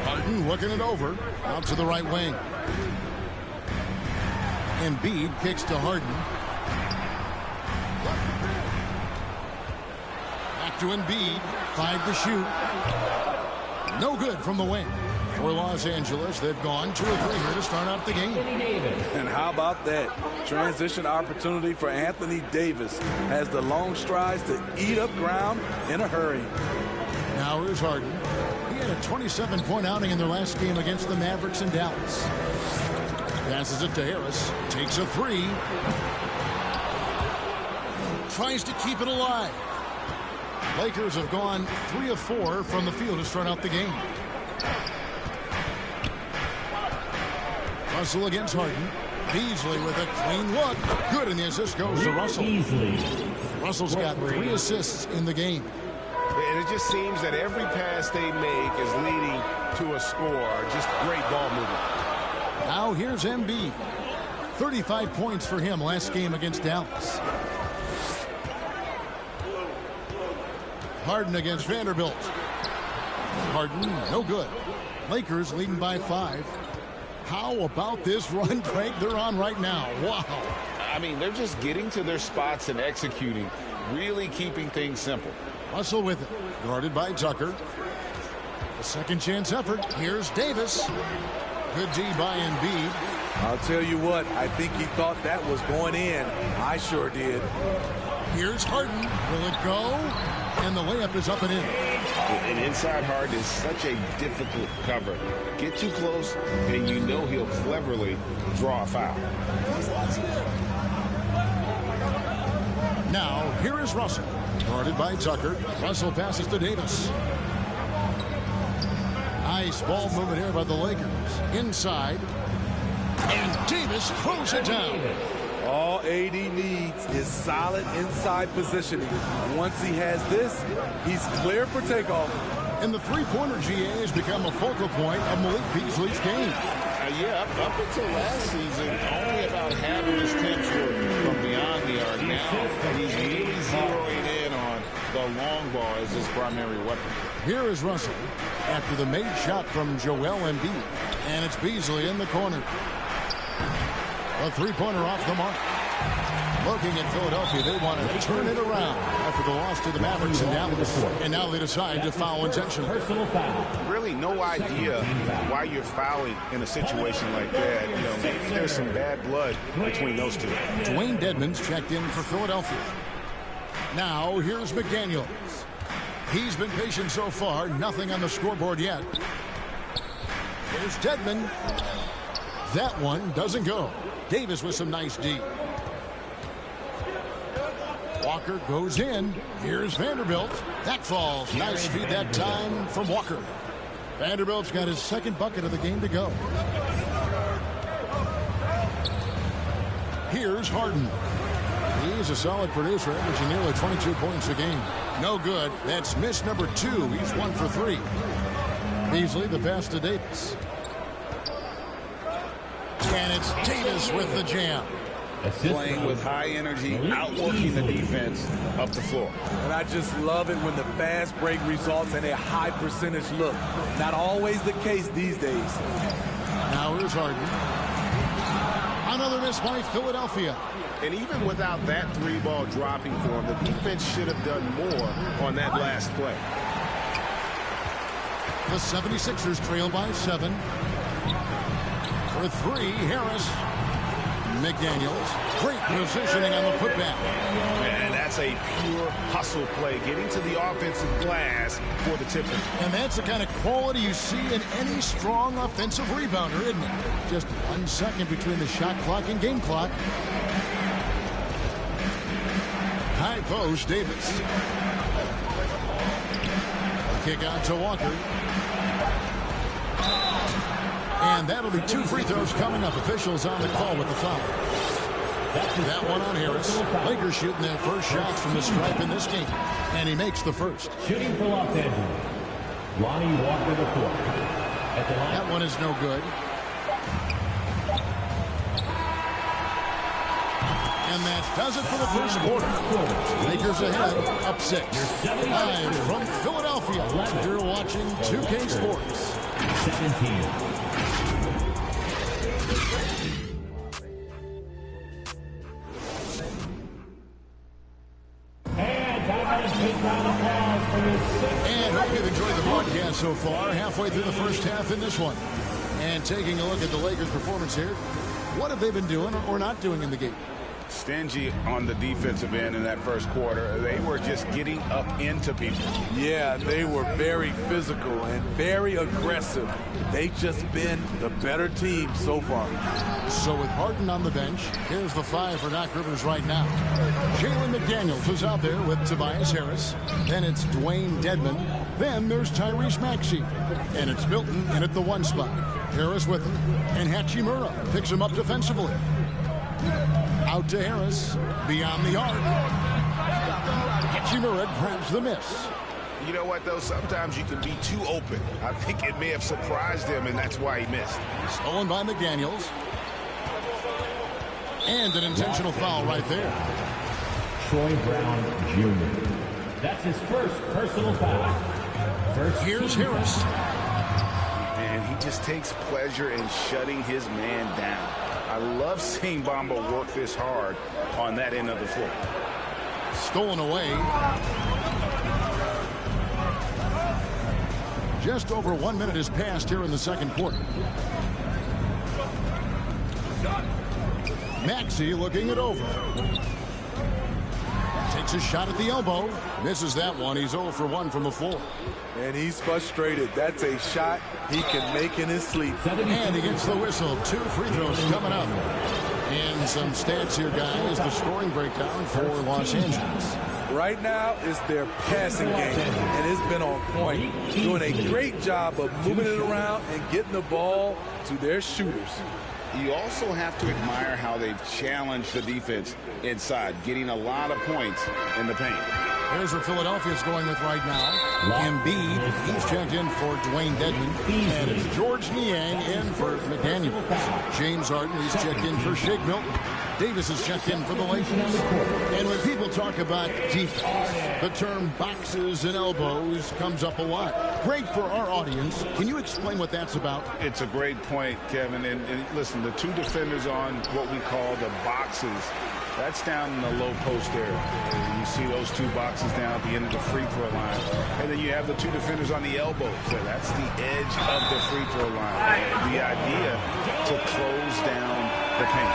Harden looking it over. Out to the right wing. Embiid kicks to Harden. Back to Embiid. 5 to shoot. No good from the wing. For Los Angeles, they've gone 2 or 3 here to start out the game. And how about that? Transition opportunity for Anthony Davis. Has the long strides to eat up ground in a hurry. Now here's Harden. He had a 27-point outing in their last game against the Mavericks in Dallas. Passes it to Harris. Takes a 3. Tries to keep it alive. Lakers have gone 3 of 4 from the field to start out the game. Russell against Harden. Beasley with a clean look. Good, and the assist goes to Russell. Russell's got 3 assists in the game. And it just seems that every pass they make is leading to a score. Just great ball movement. Now here's Embiid. 35 points for him last game against Dallas. Harden against Vanderbilt. Harden, no good. Lakers leading by 5. How about this run, Craig, they're on right now? Wow. I mean, they're just getting to their spots and executing, really keeping things simple. Russell with it, guarded by Tucker. A second chance effort. Here's Davis. Good D by Embiid. I'll tell you what, I think he thought that was going in. I sure did. Here's Harden. Will it go? And the layup is up and in. An inside hard is such a difficult cover. Get too close, and you know he'll cleverly draw a foul. Now, here is Russell. Guarded by Tucker. Russell passes to Davis. Nice ball movement here by the Lakers. Inside. And Davis throws it down. All AD needs is solid inside positioning. Once he has this, he's clear for takeoff. And the three-pointer GA has become a focal point of Malik Beasley's game. Yeah, up until last season, only about half of his attempts were from beyond the arc. Now he's really zeroing in on the long ball as his primary weapon. Here is Russell after the made shot from Joel Embiid. And it's Beasley in the corner. A three-pointer off the mark. Looking at Philadelphia, they want to turn it around after the loss to the Mavericks in Dallas. And now they decide to foul intentionally. Really no idea why you're fouling in a situation like that. You know, maybe there's some bad blood between those two. Dwayne Dedmon's checked in for Philadelphia. Now here's McDaniels. He's been patient so far. Nothing on the scoreboard yet. Here's Dedmon. That one doesn't go. Davis with some nice D. Walker goes in. Here's Vanderbilt. That falls. Nice feed that time from Walker. Vanderbilt's got his second bucket of the game to go. Here's Harden. He's a solid producer, averaging nearly 22 points a game. No good. That's miss number 2. He's 1 for 3. Beasley, the pass to Davis. And it's Davis with the jam. Playing with high energy, outworking the defense up the floor. And I just love it when the fast break results in a high percentage look. Not always the case these days. Now here's Harden. Another miss by Philadelphia. And even without that three-ball dropping for him, the defense should have done more on that last play. The 76ers trail by 7. For 3, Harris. McDaniels. Great positioning on the putback. And that's a pure hustle play, getting to the offensive glass for the tipper. And that's the kind of quality you see in any strong offensive rebounder, isn't it? Just 1 second between the shot clock and game clock. High post, Davis. Kick out to Walker. And that'll be 2 free throws coming up. Officials on the call with the foul. That one on Harris. Lakers shooting their first shots from the stripe in this game. And he makes the first. Shooting for Los Angeles, Lonnie Walker the fourth. That one is no good. And that does it for the first quarter. Lakers ahead, up 6. Live from Philadelphia, you're watching 2K Sports. 17. And hope you've enjoyed the broadcast so far. Halfway through the first half in this one. And taking a look at the Lakers' performance here. What have they been doing or not doing in the game? Stingy on the defensive end in that first quarter. They were just getting up into people. Yeah, they were very physical and very aggressive. They've just been the better team so far. So with Harden on the bench, here's the 5 for Doc Rivers right now. Jalen McDaniels is out there with Tobias Harris. Then it's Dwayne Dedmon. Then there's Tyrese Maxey. And it's Milton in at the 1 spot. Harris with him. And Hachimura picks him up defensively. Out to Harris, beyond the arc. Hachimura grabs the miss. You know what, though? Sometimes you can be too open. I think it may have surprised him, and that's why he missed. Stolen by McDaniels. And an intentional foul right there. Troy Brown Jr. That's his first personal foul. Here's Harris. And he just takes pleasure in shutting his man down. I love seeing Bamba work this hard on that end of the floor. Stolen away. Just over 1 minute has passed here in the second quarter. Maxey looking it over. Takes a shot at the elbow. Misses that one. He's 0 for 1 from the floor. And he's frustrated. That's a shot he can make in his sleep. And he gets the whistle. 2 free throws coming up. And some stats here, guys. The scoring breakdown for Los Angeles. Right now is their passing game, and it's been on point. Doing a great job of moving it around and getting the ball to their shooters. You also have to admire how they've challenged the defense inside, getting a lot of points in the paint. Here's where Philadelphia's going with right now. Embiid, he's checked in for Dwayne Dedman. And it's George Niang in for McDaniels. James Harden, he's checked in for Shake Milton. Davis is checked in for the Lakers. And when people talk about defense, the term boxes and elbows comes up a lot. Great for our audience. Can you explain what that's about? It's a great point, Kevin. And listen, the 2 defenders on what we call the boxes, that's down in the low post area. And you see those 2 boxes down at the end of the free throw line. And then you have the 2 defenders on the elbows. So that's the edge of the free throw line. And the idea to close down the paint.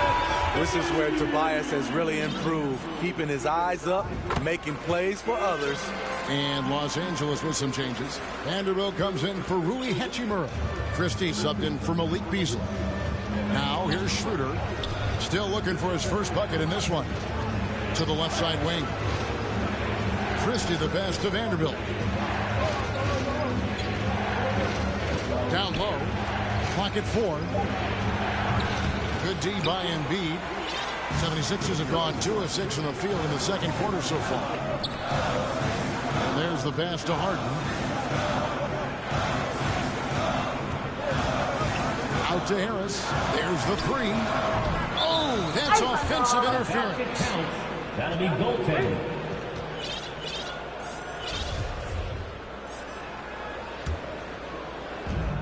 This is where Tobias has really improved, keeping his eyes up, making plays for others. And Los Angeles with some changes. Vanderbilt comes in for Rui Hachimura. Christie subbed in for Malik Beasley. Now here's Schroeder. Still looking for his first bucket in this one. To the left side wing. Christie the best to Vanderbilt. Down low. Clock at 4. Good D by Embiid. 76ers have gone 2 of 6 from the field in the second quarter so far. And there's the pass to Harden. Out to Harris. There's the 3. Oh, that's offensive interference. That'll be goaltending.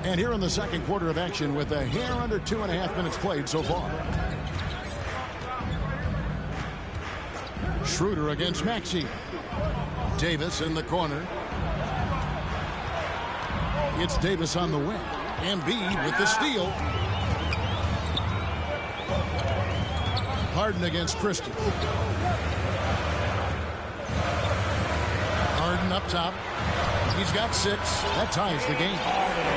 And here in the second quarter of action with a hair under 2.5 minutes played so far. Schroeder against Maxey. Davis in the corner. It's Davis on the wing. Embiid with the steal. Harden against Christie. Harden up top. He's got 6. That ties the game.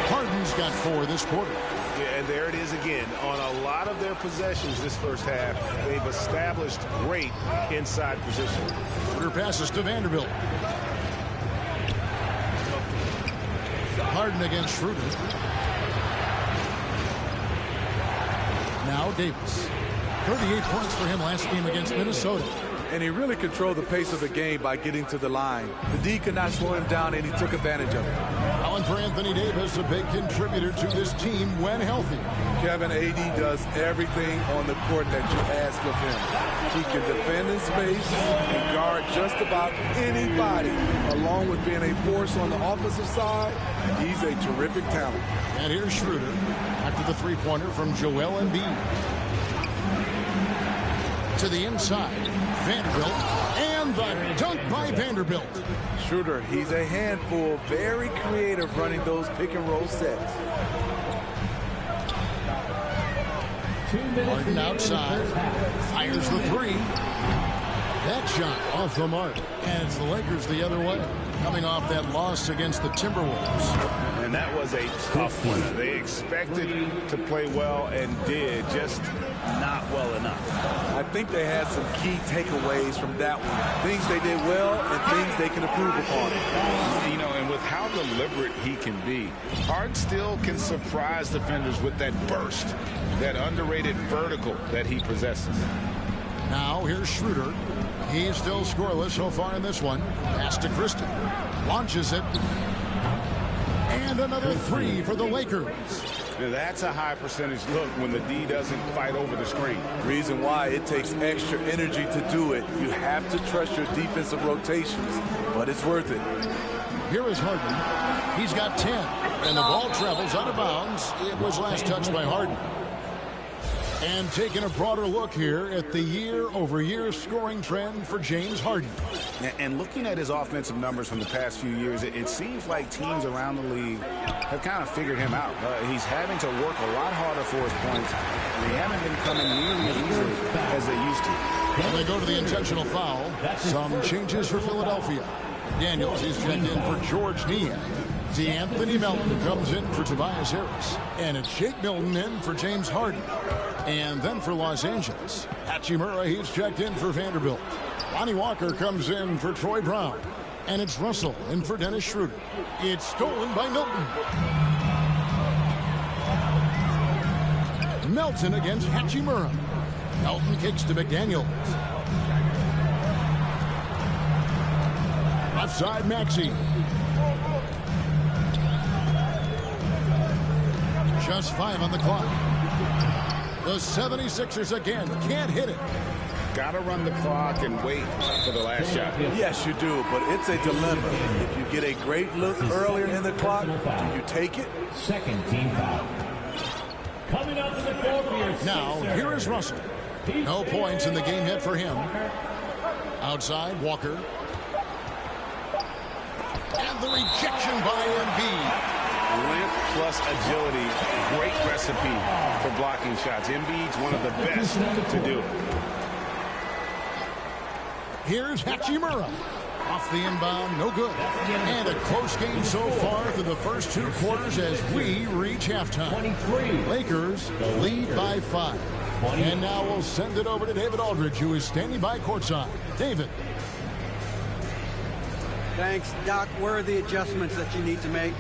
Harden's got 4 this quarter. Yeah, and there it is again. On a lot of their possessions this first half, they've established great inside position. Schroeder passes to Vanderbilt. Harden against Schroeder. Now Davis. 38 points for him last game against Minnesota. And he really controlled the pace of the game by getting to the line. The D could not slow him down, and he took advantage of it. Allen for Anthony Davis, a big contributor to this team when healthy. Kevin, AD does everything on the court that you ask of him. He can defend in space and guard just about anybody. Along with being a force on the offensive side, he's a terrific talent. And here's Schroeder after the three-pointer from Joel Embiid. To the inside, Vanderbilt, and the dunk by Vanderbilt. Schroeder, he's a handful, very creative running those pick-and-roll sets. Harden outside, fires the 3. That shot off the mark, and it's the Lakers the other way, coming off that loss against the Timberwolves. And that was a tough one. They expected to play well and did, just not well enough. I think they had some key takeaways from that one. Things they did well and things they can improve upon. You know, and with how deliberate he can be, Harden still can surprise defenders with that burst, that underrated vertical that he possesses. Now here's Schroeder. He's still scoreless so far in this one. Pass to Christie. Launches it. And another 3 for the Lakers. Now that's a high percentage look when the D doesn't fight over the screen. Reason why it takes extra energy to do it. You have to trust your defensive rotations, but it's worth it. Here is Harden. He's got 10. And the ball travels out of bounds. It was last touched by Harden. And taking a broader look here at the year-over-year scoring trend for James Harden. And looking at his offensive numbers from the past few years, it seems like teams around the league have kind of figured him out. He's having to work a lot harder for his points, and they haven't been coming nearly as easily as they used to. And they go to the intentional foul. Some changes for Philadelphia. Daniels, he's checked in for George Niang. D'Anthony Melton comes in for Tobias Harris. And it's Jake Milton in for James Harden. And then for Los Angeles, Hachimura, he's checked in for Vanderbilt. Lonnie Walker comes in for Troy Brown. And it's Russell in for Dennis Schroeder. It's stolen by Milton. Melton against Hachimura. Melton kicks to McDaniels. Left side, Maxey. Just 5 on the clock. The 76ers again can't hit it. Got to run the clock and wait for the last shot. Yes, you do, but it's a dilemma. If you get a great look earlier in the clock, do you take it? Second team foul. Coming up to the floor for your Now, here is Russell. No points in the game yet for him. Outside, Walker. And the rejection by Embiid. Length plus agility, great recipe for blocking shots. Embiid's one of the best to do it. Here's Hachimura. Off the inbound, no good. And a close game so far through the first 2 quarters as we reach halftime. Lakers lead by 5. And now we'll send it over to David Aldridge, who is standing by courtside. David. Thanks, Doc. Where are the adjustments that you need to make?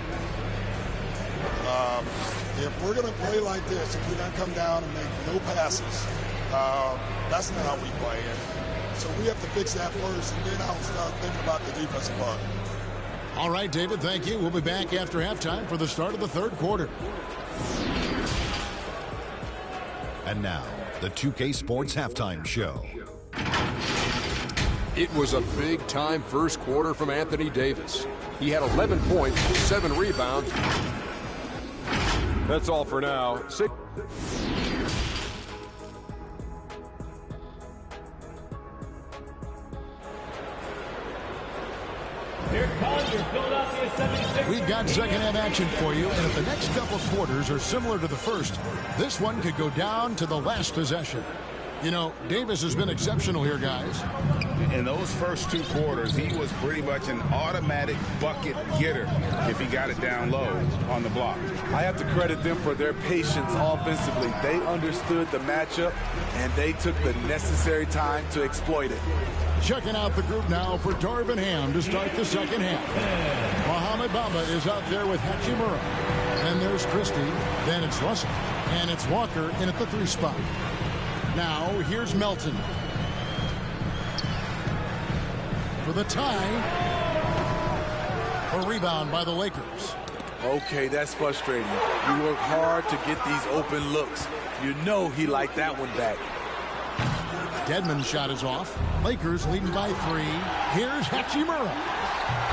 If we're going to play like this, if we're going to come down and make no passes, that's not how we play it. So we have to fix that first, and then I'll start thinking about the defensive part. All right, David, thank you. We'll be back after halftime for the start of the third quarter. And now, the 2K Sports Halftime Show. It was a big-time first quarter from Anthony Davis. He had 11 points, 7 rebounds. That's all for now. Here comes your Philadelphia 76ers. We've got second half action for you, and if the next couple quarters are similar to the first, this one could go down to the last possession. You know, Davis has been exceptional here, guys. In those first 2 quarters, he was pretty much an automatic bucket getter if he got it down low on the block. I have to credit them for their patience offensively. They understood the matchup, and they took the necessary time to exploit it. Checking out the group now for Darvin Ham to start the second half. Mohamed Bamba is out there with Hachimura. Then there's Christie. Then it's Russell. And it's Walker in at the 3 spot. Now, here's Melton. For the tie. A rebound by the Lakers. Okay, that's frustrating. You work hard to get these open looks. You know he liked that one back. Dedmon's shot is off. Lakers leading by 3. Here's Hachimura.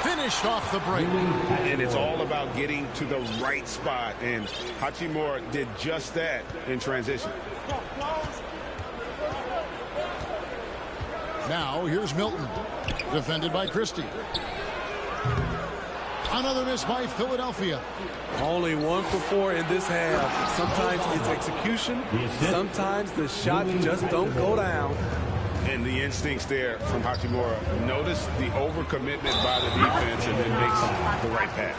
Finished off the break. And it's all about getting to the right spot. And Hachimura did just that in transition. Now, here's Milton. Defended by Christie. Another miss by Philadelphia. Only 1 for 4 in this half. Sometimes it's execution. Sometimes the shots just don't go down. And the instincts there from Hachimura. Notice the overcommitment by the defense and then makes the right pass.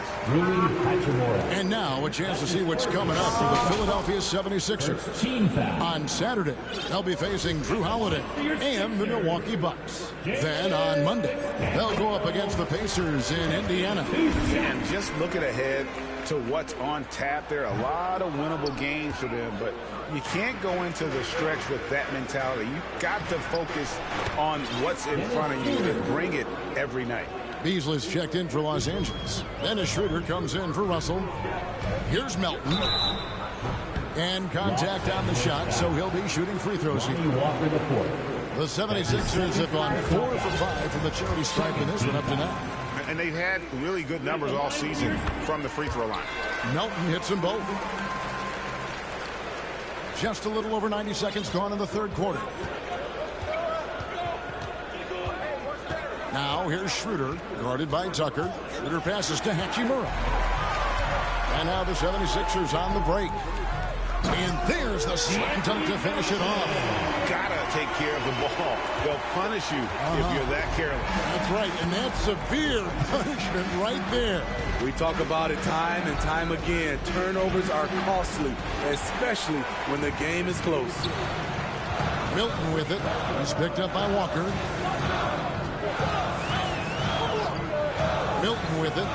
And now a chance to see what's coming up for the Philadelphia 76ers. On Saturday, they'll be facing Drew Holiday and the Milwaukee Bucks. Then on Monday, they'll go up against the Pacers in Indiana. And just looking ahead to what's on tap, there are a lot of winnable games for them, but you can't go into the stretch with that mentality. You've got to focus on what's in front of you and bring it every night. Beasley's checked in for Los Angeles. Dennis Schroeder comes in for Russell. Here's Melton. And contact on the shot, so he'll be shooting free throws here. The 76ers have gone 4 for 5 from the charity stripe in this one up to now. And they've had really good numbers all season from the free throw line. Melton hits them both. Just a little over 90 seconds gone in the third quarter. Now here's Schroeder, guarded by Tucker. Schroeder passes to Hachimura. And now the 76ers on the break. And there's the slam dunk to finish it off. Gotta take care of the ball. They'll punish you if you're that careless. That's right, and that's severe punishment right there. We talk about it time and time again. Turnovers are costly, especially when the game is close. Milton with it. He's picked up by Walker. Milton with it.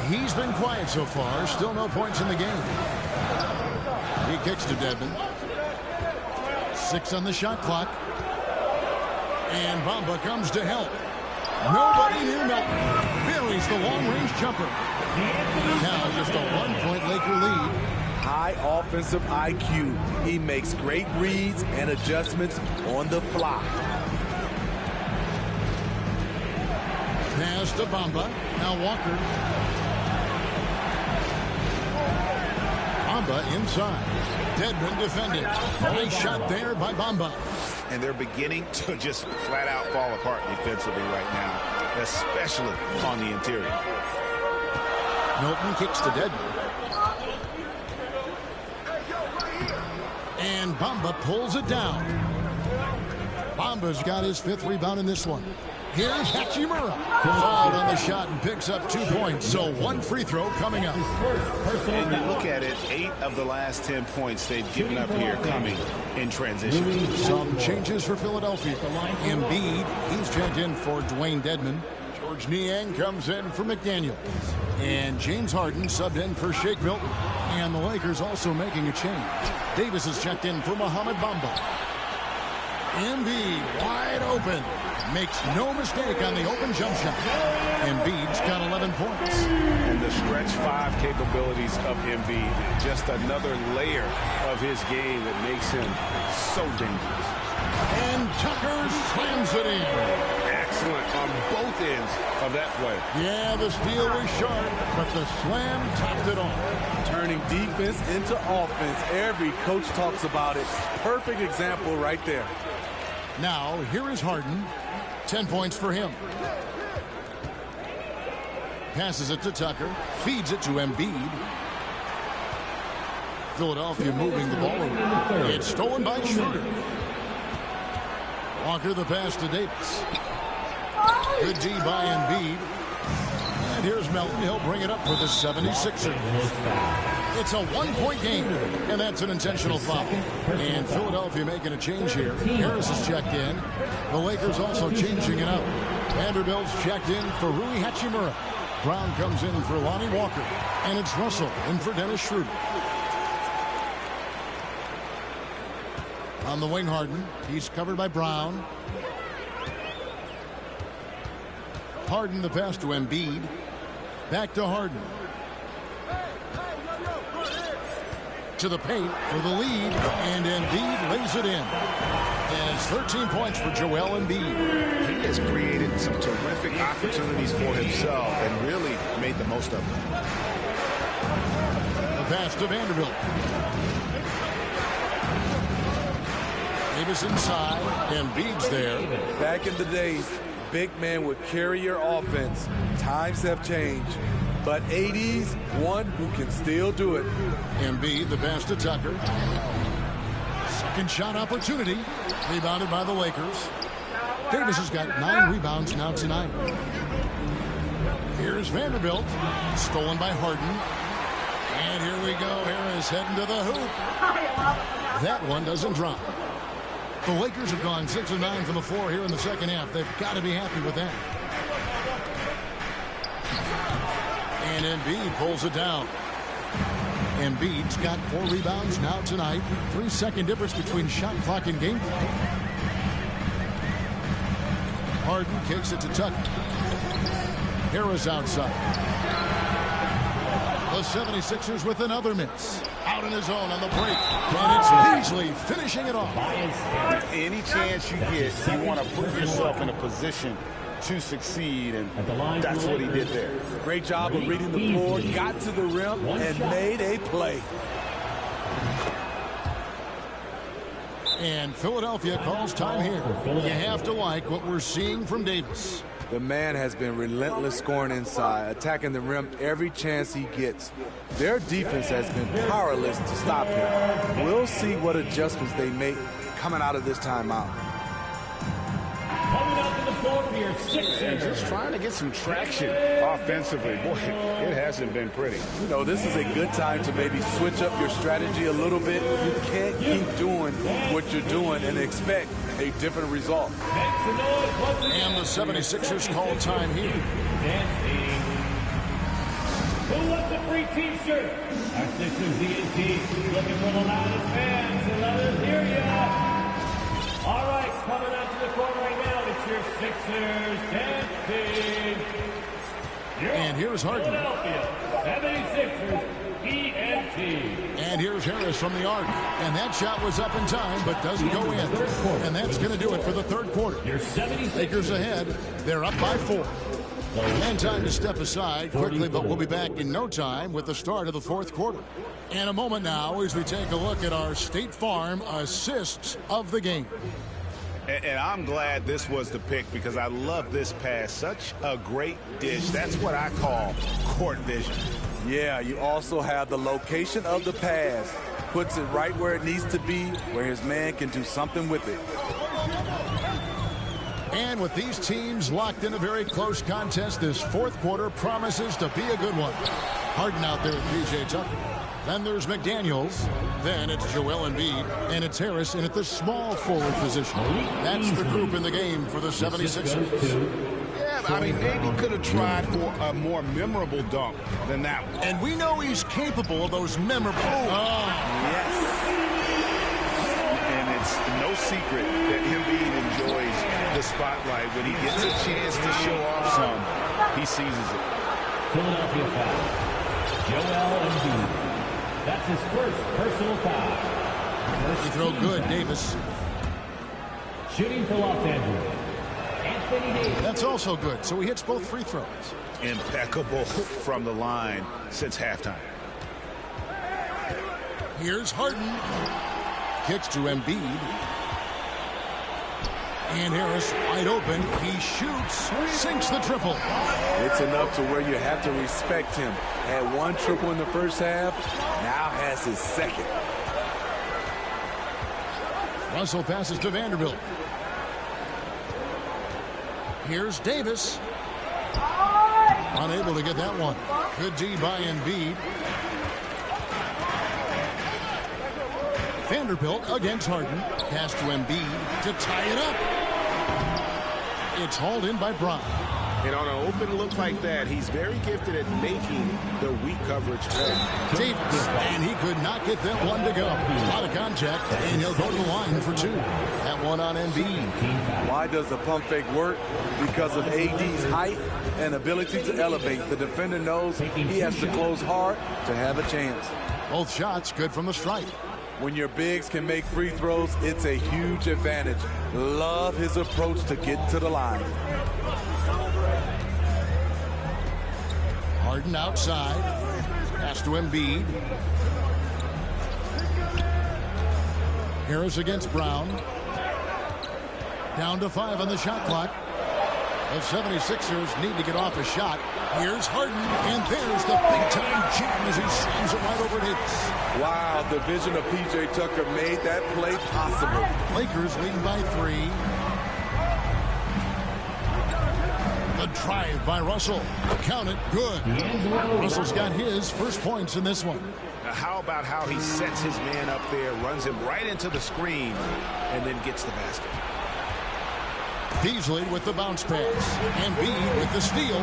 He's been quiet so far. Still no points in the game. He kicks to Dedmon. 6 on the shot clock. And Bamba comes to help. Nobody near Milton. Buries the long-range jumper. Now just a 1-point Laker lead. High offensive IQ. He makes great reads and adjustments on the fly. Pass to Bamba. Now Walker. Bamba inside. Dedmon defending. Nice shot there by Bamba. And they're beginning to just flat out fall apart defensively right now, especially on the interior. Milton kicks to Dedmon. And Bamba pulls it down. Bamba's got his 5th rebound in this one. Here's Hachimura. Fouled on the shot and picks up 2 points. So 1 free throw coming up. And you look at it, 8 of the last 10 points they've given up here coming in transition. Some changes for Philadelphia. Embiid, he's checked in for Dwayne Dedmon. George Niang comes in for McDaniel. And James Harden subbed in for Shake Milton. And the Lakers also making a change. Davis is checked in for Mohamed Bamba. Embiid wide open. Makes no mistake on the open jump shot. Embiid's got 11 points. And the stretch 5 capabilities of Embiid. Just another layer of his game that makes him so dangerous. And Tucker slams it in. Excellent on both ends of that play. Yeah, the steal was sharp, but the slam topped it off. Turning defense into offense. Every coach talks about it. Perfect example right there. Now, here is Harden. 10 points for him. Passes it to Tucker. Feeds it to Embiid. Philadelphia moving the ball around. It's stolen by Schroeder. Walker the pass to Davis. Good D by Embiid. And here's Melton. He'll bring it up for the 76ers. It's a 1-point game, and that's an intentional foul. And Philadelphia making a change here. Harris is checked in. The Lakers also changing it up. Vanderbilt's checked in for Rui Hachimura. Brown comes in for Lonnie Walker. And it's Russell in for Dennis Schroeder. On the wing, Harden. He's covered by Brown. Harden the pass to Embiid. Back to Harden. To the paint for the lead, and Embiid lays it in. And it's 13 points for Joel Embiid. He has created some terrific opportunities for himself and really made the most of them. The pass to Vanderbilt. Davis inside. Embiid's there. Back in the days, big man would carry your offense. Times have changed. But 80's one who can still do it. Embiid, the pass to Tucker. Second shot opportunity. Rebounded by the Lakers. Davis has got 9 rebounds now tonight. Here's Vanderbilt. Stolen by Harden. And here we go. Harris heading to the hoop. That one doesn't drop. The Lakers have gone 6 of 9 from the floor here in the second half. They've got to be happy with that. And Embiid pulls it down. Embiid's got 4 rebounds now tonight. 3-second difference between shot clock and game clock. Harden kicks it to Tucker. Harris outside. The 76ers with another miss. Out on his own on the break. And it's Beasley finishing it off. Any chance you get, you want to put yourself in a position to succeed, and that's what he did there. Great job of reading the floor, got to the rim, and made a play. And Philadelphia calls time here. You have to like what we're seeing from Davis. The man has been relentless scoring inside, attacking the rim every chance he gets. Their defense has been powerless to stop him. We'll see what adjustments they make coming out of this timeout. Coming up to the floor for your Sixers. And just trying to get some traction offensively. Boy, it hasn't been pretty. You know, this is a good time to maybe switch up your strategy a little bit. You can't keep doing what you're doing and expect a different result. And the 76ers call time here. Who wants a free t-shirt? Our Sixers ENT looking for the loudest fans, so let us hear ya. All right, coming out to the court right now, it's your Sixers dancing. And here's Harden. Philadelphia 76ers ENT. And here's Harris from the arc. And that shot was up in time, but doesn't go in. And that's going to do it for the third quarter. Lakers ahead. They're up by 4. And time to step aside quickly, but we'll be back in no time with the start of the fourth quarter. And a moment now as we take a look at our State Farm assists of the game. And I'm glad this was the pick because I love this pass. Such a great dish. That's what I call court vision. Yeah, you also have the location of the pass. Puts it right where it needs to be, where his man can do something with it. And with these teams locked in a very close contest, this fourth quarter promises to be a good one. Harden out there with P.J. Tucker. Then there's McDaniels. Then it's Joel Embiid. And it's Harris in at the small forward position. That's the group in the game for the 76ers. Yeah, I mean, maybe could have tried for a more memorable dunk than that one. And we know he's capable of those memorable. Yes. And it's no secret that Embiid enjoys the spotlight. When he gets a chance to show off some, he seizes it. Philadelphia foul. Joel Embiid. That's his first personal foul. First throw good, Davis. Shooting for Los Angeles. Anthony Davis. That's also good, so he hits both free throws. Impeccable from the line since halftime. Here's Harden. Kicks to Embiid. And Harris wide open. He shoots, sinks the triple. It's enough to where you have to respect him. Had one triple in the first half, now has his second. Russell passes to Vanderbilt. Here's Davis. Unable to get that one. Good D by Embiid. Vanderbilt against Harden. Pass to Embiid to tie it up. It's hauled in by Brown. And on an open look like that, he's very gifted at making the weak coverage play. Davis, and he could not get that one to go. A lot of contact, and he'll go to the line for 2. That one on Embiid. Why does the pump fake work? Because of AD's height and ability to elevate. The defender knows he has to close hard to have a chance. Both shots good from the stripe. When your bigs can make free throws, it's a huge advantage. Love his approach to get to the line. Harden outside. Pass to Embiid. Harris against Brown. Down to 5 on the shot clock. The 76ers need to get off a shot. Here's Harden, and there's the big-time jam as he slams it right over Davis. Wow, the vision of P.J. Tucker made that play possible. Lakers leading by 3. The drive by Russell. Count it, good. Russell's got his first points in this one. How about how he sets his man up there, runs him right into the screen, and then gets the basket. Beasley with the bounce pass. Embiid with the steal.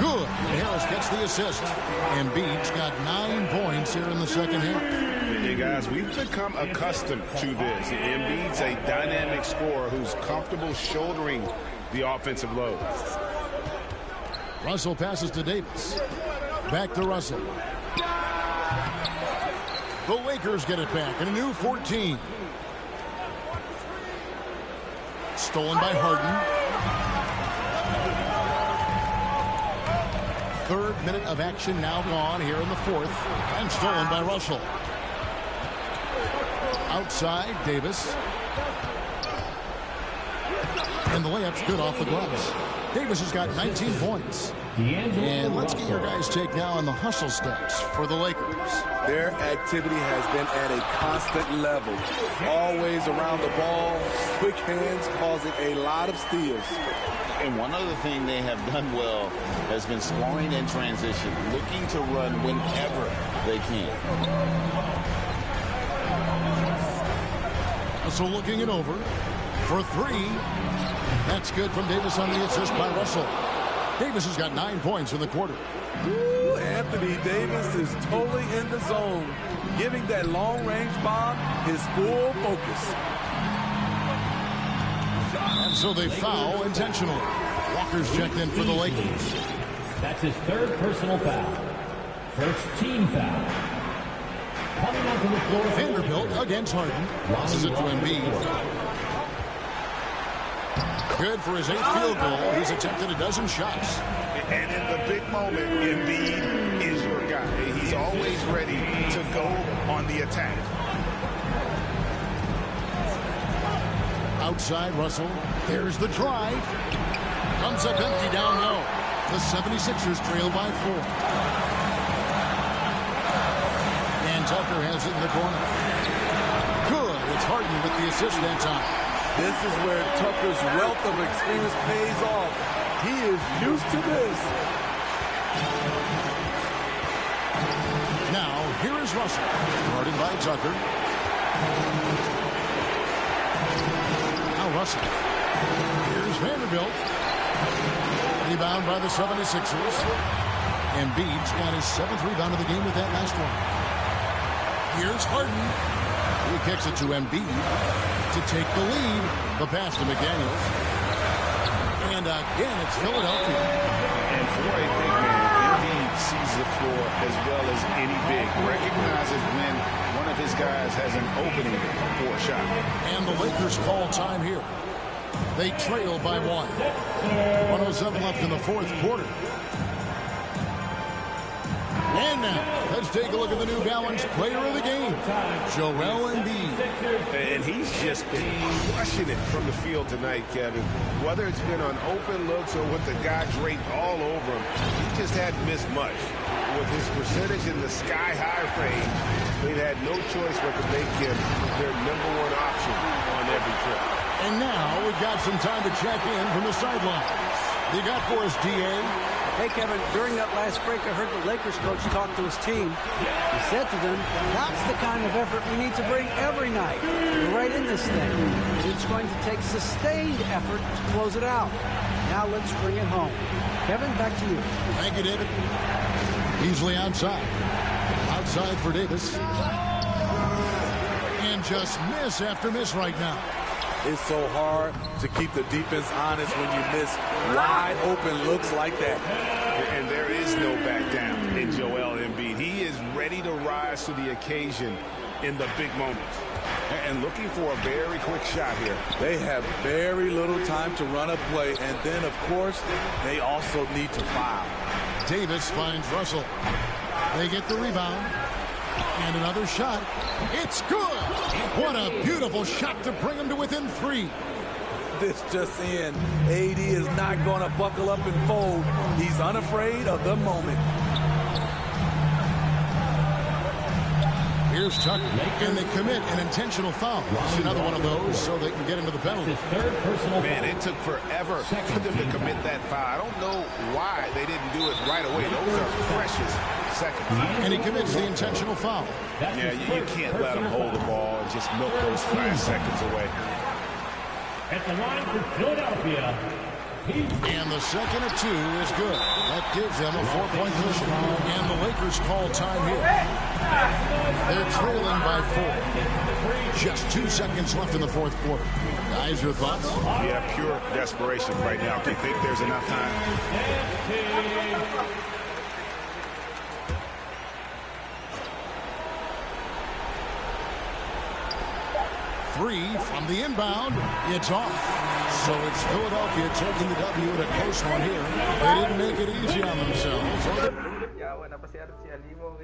Good. Harris gets the assist. Embiid's got 9 points here in the second half. Hey, guys, we've become accustomed to this. Embiid's a dynamic scorer who's comfortable shouldering the offensive load. Russell passes to Davis. Back to Russell. The Lakers get it back in a new 14. Stolen by Harden. 3rd minute of action now gone here in the 4th. And stolen by Russell. Outside, Davis. And the layup's good off the glass. Davis has got 19 points. And let's get your guys' take now on the hustle stats for the Lakers. Their activity has been at a constant level. Always around the ball, quick hands causing a lot of steals. And one other thing they have done well has been scoring in transition, looking to run whenever they can. So looking it over for three. That's good from Davis on the assist by Russell. Davis has got 9 points in the quarter. Ooh, Anthony Davis is totally in the zone, giving that long-range bomb his full focus. And so they foul intentionally. Walker's checked in for the Lakers. That's his third personal foul. First team foul. Coming onto the floor. Vanderbilt against Harden. Losses it to Embiid. Good for his 8th field goal. He's attempted a dozen shots. And in the big moment, Embiid is your guy. He's always ready to go on the attack. Outside Russell. There's the drive. Comes up empty down low. The 76ers trail by 4. And Tucker has it in the corner. Good. It's Harden with the assist that time. This is where Tucker's wealth of experience pays off. He is used to this. Now, here is Russell. Guarded by Tucker. Now Russell. Here's Vanderbilt. Rebound by the 76ers. Embiid's got his 7th rebound of the game with that last one. Here's Harden. He kicks it to Embiid to take the lead. The pass to McDaniels. And again, it's Philadelphia. And for a big man, Embiid sees the floor as well as any big. Recognizes when one of his guys has an opening for a shot. And the Lakers call time here. They trail by 1. 1:07 left in the fourth quarter. And now, let's take a look at the New Balance player of the game, Joel Embiid. And he's just been crushing it from the field tonight, Kevin. Whether it's been on open looks or with the guy draped all over him, he just hadn't missed much. With his percentage in the sky-high range, they've had no choice but to make him their #1 option on every trip. And now we've got some time to check in from the sidelines. You got for us, D.A.? Hey, Kevin, during that last break, I heard the Lakers coach talk to his team. He said to them, that's the kind of effort we need to bring every night. We're right in this thing. It's going to take sustained effort to close it out. Now let's bring it home. Kevin, back to you. Thank you, David. Easily outside. Outside for Davis. And just miss after miss right now. It's so hard to keep the defense honest when you miss wide open looks like that. And there is no back down in Joel Embiid. He is ready to rise to the occasion in the big moments. And looking for a very quick shot here. They have very little time to run a play. And then, of course, they also need to foul. Davis finds Russell. They get the rebound. And another shot. It's good. What a beautiful shot to bring him to within 3. This just in. AD is not going to buckle up and fold. He's unafraid of the moment. Here's Tucker. And they commit an intentional foul. It's another one of those so they can get into the penalty. Man, it took forever for them to commit that foul. I don't know why they didn't do it right away. Those are precious seconds. And he commits the intentional foul. Yeah, you can't let him hold the ball and just milk those 5 seconds away. At the line for Philadelphia. And the second of 2 is good. That gives them a 4-point position. And the Lakers call time here. They're trailing by 4. Just 2 seconds left in the fourth quarter. Guys, your thoughts? Yeah, pure desperation right now. They think there's enough time. 3 from the inbound. It's off. So it's Philadelphia taking the W in a close one here. They didn't make it easy on themselves. Ya, wala pa si Alimo.